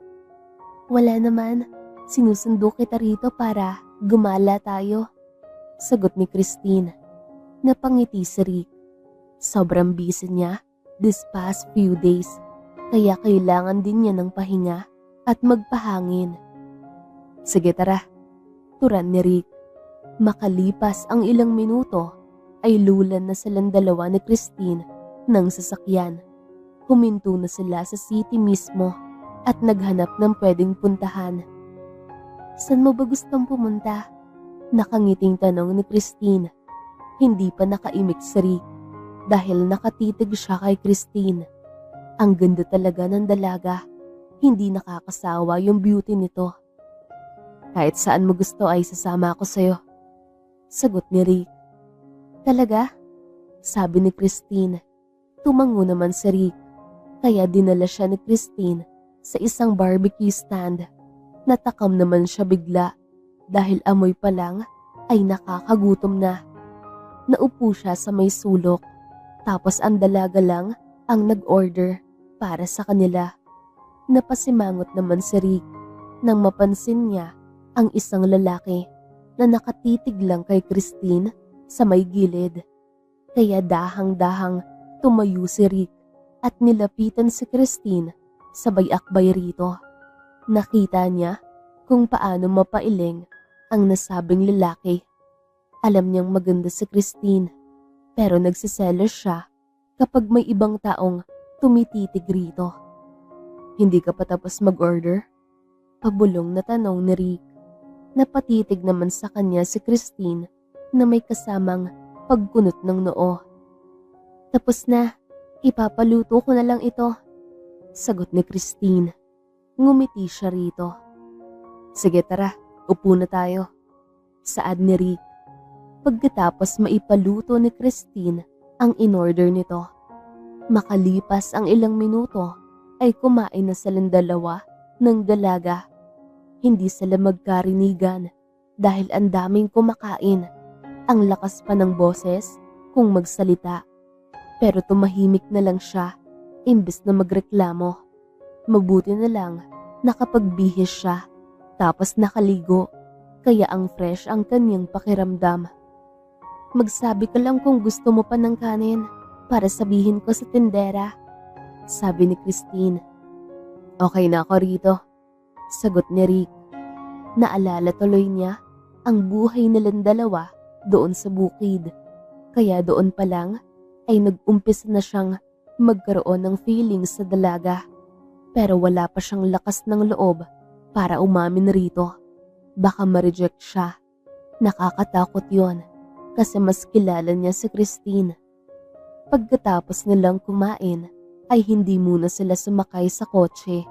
"Wala naman, sinusundo kita rito para gumala tayo," sagot ni Christine. Napangiti si Rick. Sobrang busy niya this past few days, kaya kailangan din niya ng pahinga at magpahangin. "Sige tara," turan ni Rick. Makalipas ang ilang minuto ay lulan na silang dalawa ni Christine ng sasakyan. Huminto na sila sa city mismo at naghanap ng pwedeng puntahan. "Saan mo ba gustong pumunta?" Nakangiting tanong ni Christine. Hindi pa nakaimik si Rick dahil nakatitig siya kay Christine. Ang ganda talaga ng dalaga. Hindi nakakasawa yung beauty nito. "Kahit saan mo gusto ay sasama ako sa'yo," sagot ni Rick. "Talaga?" sabi ni Christine. Tumango naman si Rick, kaya dinala siya ni Christine sa isang barbecue stand. Natakam naman siya bigla dahil amoy pa lang ay nakakagutom na. Naupo siya sa may sulok, tapos ang dalaga lang ang nag-order para sa kanila. Napasimangot naman si Rick nang mapansin niya ang isang lalaki na nakatitig lang kay Christine sa may gilid. Kaya dahang-dahang tumayo si Rick at nilapitan si Christine sabay akbay rito. Nakita niya kung paano mapailing ang nasabing lalaki. Alam niyang maganda si Christine, pero nagsiselos siya kapag may ibang taong tumititig rito. "Hindi ka pa tapos mag-order?" Pabulong na tanong ni Rick. Napatitig naman sa kanya si Christine na may kasamang pagkunot ng noo. "Tapos na, ipapaluto ko na lang ito," sagot ni Christine. Ngumiti siya rito. "Sige tara, upo na tayo," saad ni Rick. Pagkatapos maipaluto ni Christine ang in-order nito. Makalipas ang ilang minuto ay kumain na silang dalawa ng dalaga. Hindi sila magkarinigan dahil ang daming kumakain. Ang lakas pa ng boses kung magsalita. Pero tumahimik na lang siya imbes na magreklamo. Mabuti na lang nakapagbihis siya tapos nakaligo, kaya ang fresh ang kanyang pakiramdam. "Magsabi ka lang kung gusto mo pa ng kanin para sabihin ko sa tindera," sabi ni Christine. "Okay na ako rito," sagot ni Rick. Naalala tuloy niya ang buhay nilang dalawa doon sa bukid. Kaya doon pa lang ay nag-umpisa na siyang magkaroon ng feelings sa dalaga. Pero wala pa siyang lakas ng loob para umamin rito. Baka ma-reject siya. Nakakatakot yon. Kasi mas kilala niya si Christine. Pagkatapos nilang kumain, ay hindi muna sila sumakay sa kotse.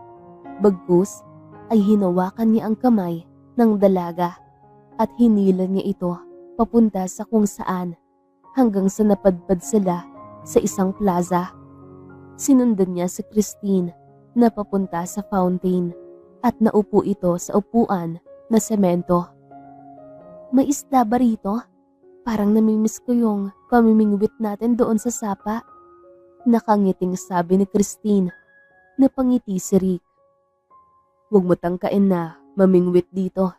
Bagkus, ay hinawakan niya ang kamay ng dalaga at hinila niya ito papunta sa kung saan hanggang sa napadpad sila sa isang plaza. Sinundan niya si Christine na papunta sa fountain at naupo ito sa upuan na semento. "May isda ba rito? Parang namimiss ko yung pamimingwit natin doon sa sapa," nakangiting sabi ni Christine. Napangiti si Rick. "Huwag mo tangkain na mamingwit dito.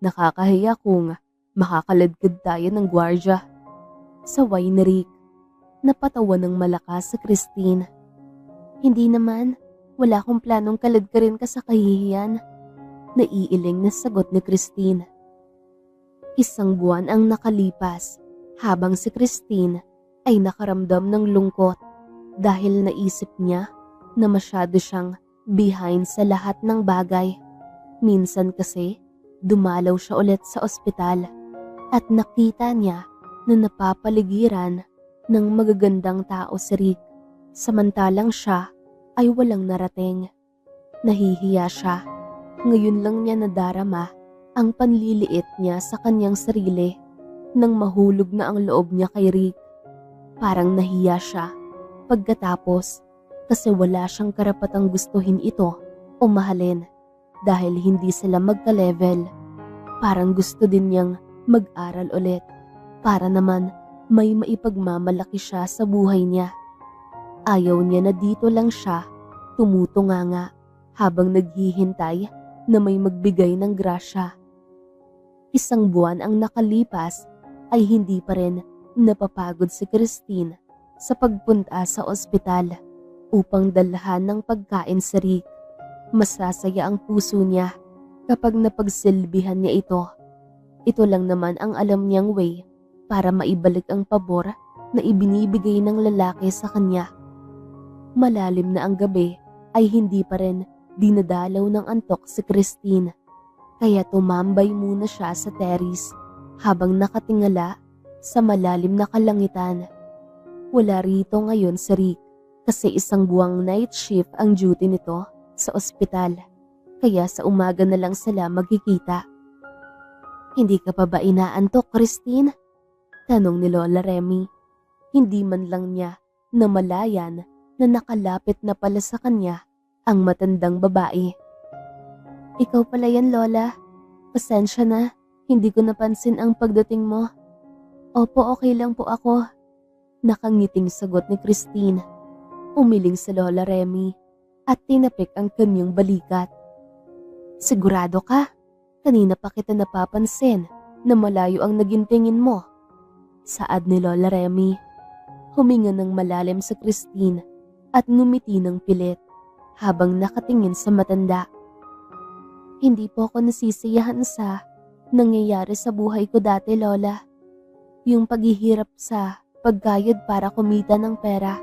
Nakakahiya kung makakaladkad tayo ng gwardya," saway ni Rick. Napatawa ng malakas si Christine. "Hindi naman, wala akong planong kaladkarin ka sa kahihiyan," naiiling na sagot ni Christine. Isang buwan ang nakalipas habang si Christine ay nakaramdam ng lungkot dahil naisip niya na masyado siyang behind sa lahat ng bagay. Minsan kasi dumalaw siya ulit sa ospital at nakita niya na napapaligiran ng magagandang tao si Rick, samantalang siya ay walang narating. Nahihiya siya. Ngayon lang niya nadarama ang panliliit niya sa kanyang sarili. nang mahulog na ang loob niya kay Rick. Parang nahiya siya pagkatapos kasi wala siyang karapatang gustuhin ito o mahalin dahil hindi sila magka-level. Parang gusto din niyang mag-aral ulit para naman may maipagmamalaki siya sa buhay niya. Ayaw niya na dito lang siya tumutunganga habang naghihintay na may magbigay ng grasya. 1 buwan ang nakalipas ay hindi pa rin napapagod si Christine sa pagpunta sa ospital upang dalhan ng pagkain sa Rick. Masasaya ang puso niya kapag napagsilbihan niya ito. Ito lang naman ang alam niyang way para maibalik ang pabor na ibinibigay ng lalaki sa kanya. Malalim na ang gabi ay hindi pa rin dinadalaw ng antok si Christine. Kaya tumambay muna siya sa terrace habang nakatingala sa malalim na kalangitan. Wala rito ngayon si Rick kasi 1 buwang night shift ang duty nito sa ospital. Kaya sa umaga na lang sila magkikita. "Hindi ka pa ba inaantok, Christine?" tanong ni Lola Remy. Hindi man lang niya namalayan na nakalapit na pala sa kanya ang matandang babae. "Ikaw pala yan, Lola. Pasensya na, hindi ko napansin ang pagdating mo." "Opo, okay lang po ako." Nakangiting sagot ni Christine. Umiling si Lola Remy at tinapik ang kanyang balikat. "Sigurado ka? Kanina pa kita napapansin na malayo ang naging tingin mo." Saad ni Lola Remy. Huminga ng malalim sa Christine at ngumiti ng pilit habang nakatingin sa matanda. "Hindi po ako nasisiyahan sa nangyayari sa buhay ko dati, Lola. Yung paghihirap sa pagkayod para kumita ng pera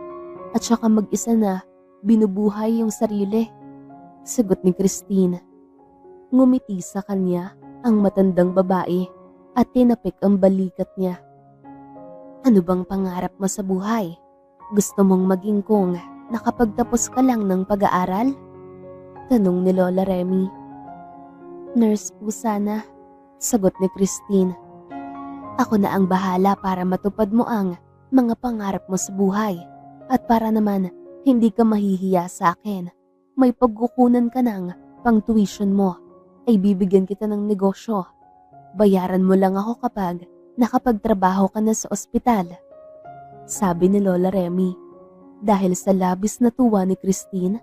at saka mag-isa na binubuhay yung sarili," sagot ni Christine. Ngumiti sa kanya ang matandang babae at tinapik ang balikat niya. "Ano bang pangarap mo sa buhay? Gusto mong maging kung nakapagtapos ka lang ng pag-aaral?" tanong ni Lola Remy. "Nurse po sana," sagot ni Christine. "Ako na ang bahala para matupad mo ang mga pangarap mo sa buhay at para naman hindi ka mahihiya sa akin. May pagkukunan ka ng pang-tuition mo ay bibigyan kita ng negosyo. Bayaran mo lang ako kapag nakapagtrabaho ka na sa ospital," sabi ni Lola Remy. Dahil sa labis na tuwa ni Christine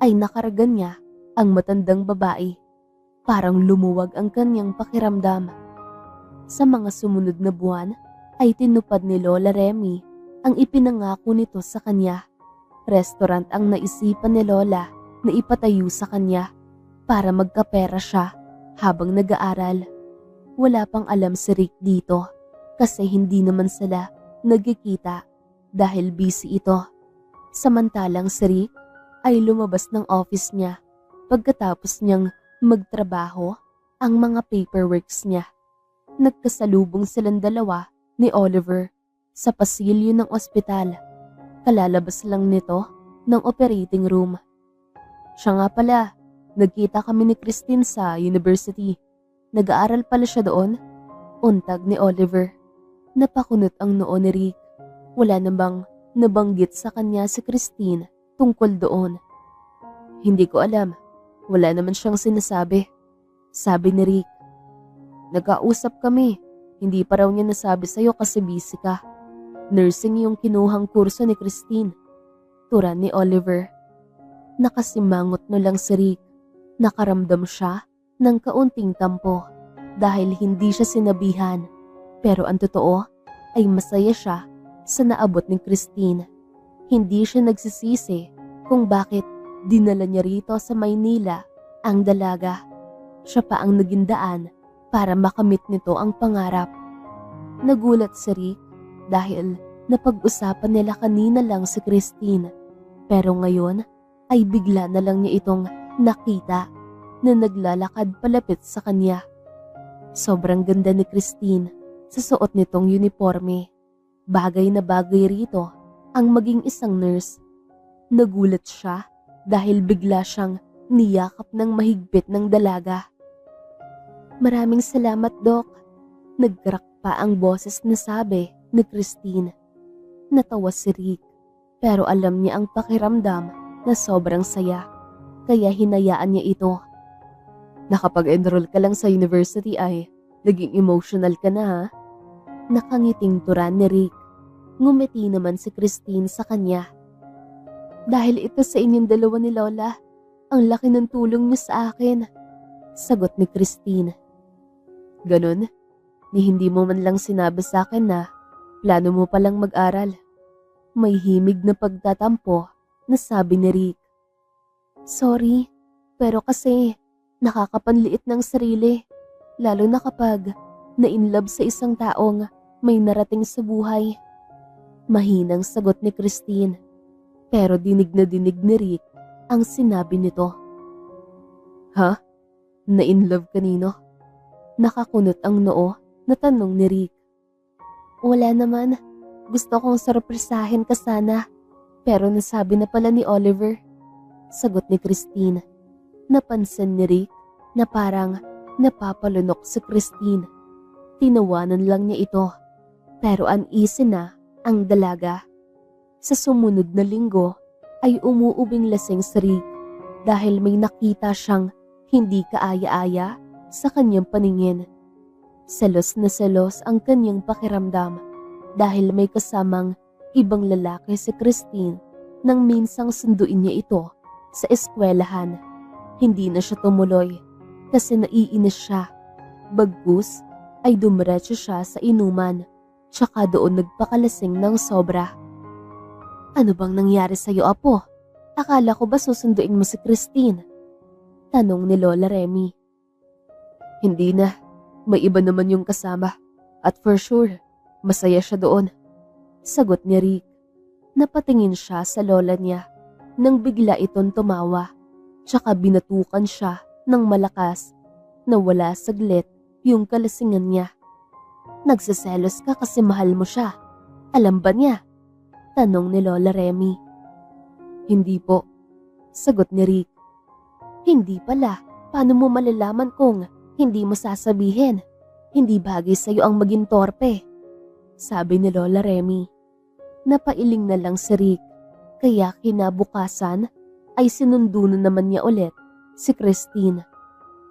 ay nakaragan niya ang matandang babae. Parang lumuwag ang kanyang pakiramdam. Sa mga sumunod na buwan ay tinupad ni Lola Remy ang ipinangako nito sa kanya. Restaurant ang naisipan ni Lola na ipatayo sa kanya para magkapera siya habang nag-aaral. Wala pang alam si Rick dito kasi hindi naman sila nagkikita dahil busy ito. Samantalang si Rick ay lumabas ng office niya pagkatapos niyang magtrabaho ang mga paperworks niya. Nagkasalubong silang dalawa ni Oliver sa pasilyo ng ospital. Kalalabas lang nito ng operating room. "Siya nga pala, nagkita kami ni Christine sa university. Nag-aaral pala siya doon," untag ni Oliver. Napakunot ang noo ni Rick. Wala na bang nabanggit sa kanya si Christine tungkol doon? "Hindi ko alam. Wala naman siyang sinasabi," sabi ni Rick. "Nagkausap kami. Hindi pa raw niya nasabi sa'yo kasi busy ka. Nursing yung kinuhang kurso ni Christine," tura ni Oliver. Nakasimangot no lang si Rick. Nakaramdam siya ng kaunting tampo dahil hindi siya sinabihan. Pero ang totoo ay masaya siya sa naabot ni Christine. Hindi siya nagsisisi kung bakit dinala niya rito sa Maynila ang dalaga. Siya pa ang naging daan para makamit nito ang pangarap. Nagulat si Rick dahil napag-usapan nila kanina lang si Christine. Pero ngayon ay bigla na lang niya itong nakita na naglalakad palapit sa kanya. Sobrang ganda ni Christine sa suot nitong uniforme. Bagay na bagay rito ang maging isang nurse. Nagulat siya dahil bigla siyang niyakap ng mahigpit ng dalaga. "Maraming salamat, Doc." Nagkrak pa ang boses na sabi ni Christine. Natawa si Rick, pero alam niya ang pakiramdam na sobrang saya, kaya hinayaan niya ito. Nakapag-enroll ka lang sa university ay naging emotional ka na, ha? Nakangiting turan ni Rick. Ngumiti naman si Christine sa kanya. Dahil ito sa inyong dalawa ni Lola, ang laki ng tulong niyo sa akin, sagot ni Christine. Ganon? Ni hindi mo man lang sinabi sa akin na plano mo palang mag-aral. May himig na pagtatampo na sabi ni Rick. Sorry, pero kasi nakakapanliit ng sarili, lalo na kapag na-inlove sa isang taong may narating sa buhay. Mahinang sagot ni Christine, pero dinig na dinig ni Rick ang sinabi nito. Ha? Na-inlove kanino? Nakakunot ang noo na tanong ni Rick. Wala naman, gusto kong sorpresahin ka sana, pero nasabi na pala ni Oliver, sagot ni Christine. Napansin ni Rick na parang napapalunok si Christine. Tinawanan lang niya ito, pero uneasy na ang dalaga. Sa sumunod na linggo ay umuubing lasing si Rick dahil may nakita siyang hindi kaaya-aya sa kanyang paningin. Selos na selos ang kanyang pakiramdam dahil may kasamang ibang lalaki si Christine nang minsang sunduin niya ito sa eskwelahan. Hindi na siya tumuloy kasi naiinis siya. Bagkus ay dumiretso siya sa inuman, tsaka doon nagpakalasing ng sobra. Ano bang nangyari sa'yo, Apo? Akala ko ba susunduin mo si Christine? Tanong ni Lola Remy. Hindi na, may iba naman yung kasama at for sure, masaya siya doon. Sagot ni Rick. Napatingin siya sa lola niya nang bigla itong tumawa, tsaka binatukan siya ng malakas na wala saglit yung kalasingan niya. Nagsiselos ka kasi mahal mo siya. Alam ba niya? Tanong ni Lola Remy. Hindi po, sagot ni Rick. Hindi pala, paano mo malalaman kung hindi mo sasabihin? Hindi bagay sa'yo ang maging torpe, sabi ni Lola Remy. Napailing na lang si Rick, kaya kinabukasan ay sinundo na naman niya ulit si Christine.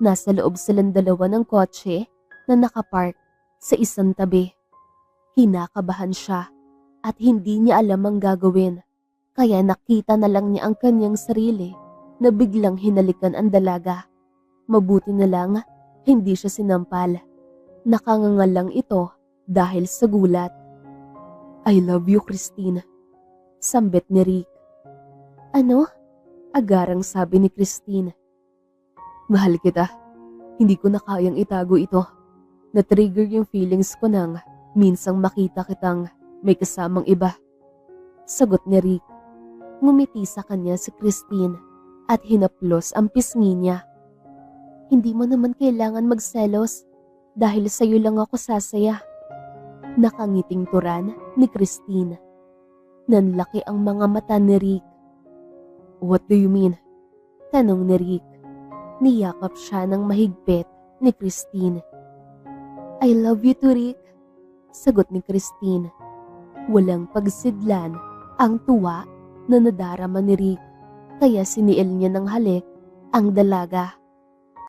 Nasa loob silang dalawa ng kotse na nakapark sa isang tabi. Kinakabahan siya at hindi niya alam ang gagawin, kaya nakita na lang niya ang kanyang sarili na biglang hinalikan ang dalaga. Mabuti na lang hindi siya sinampal. Nakangangal lang ito dahil sa gulat. I love you, Christine, sambit ni Rick. Ano? Agarang sabi ni Christine. Mahal kita. Hindi ko na kayang itago ito. Na-trigger yung feelings ko nang minsang makita kitang may kasamang iba. Sagot ni Rick. Ngumiti sa kanya si Christine at hinaplos ang pisngi niya. Hindi mo naman kailangan magselos dahil sa'yo lang ako sasaya. Nakangiting turan ni Christine. Nanlaki ang mga mata ni Rick. What do you mean? Tanong ni Rick. Niyakap siya ng mahigpit ni Christine. I love you too, Rick, sagot ni Christine. Walang pagsidlan ang tuwa na nadarama ni Rick, kaya siniil niya ng halik ang dalaga.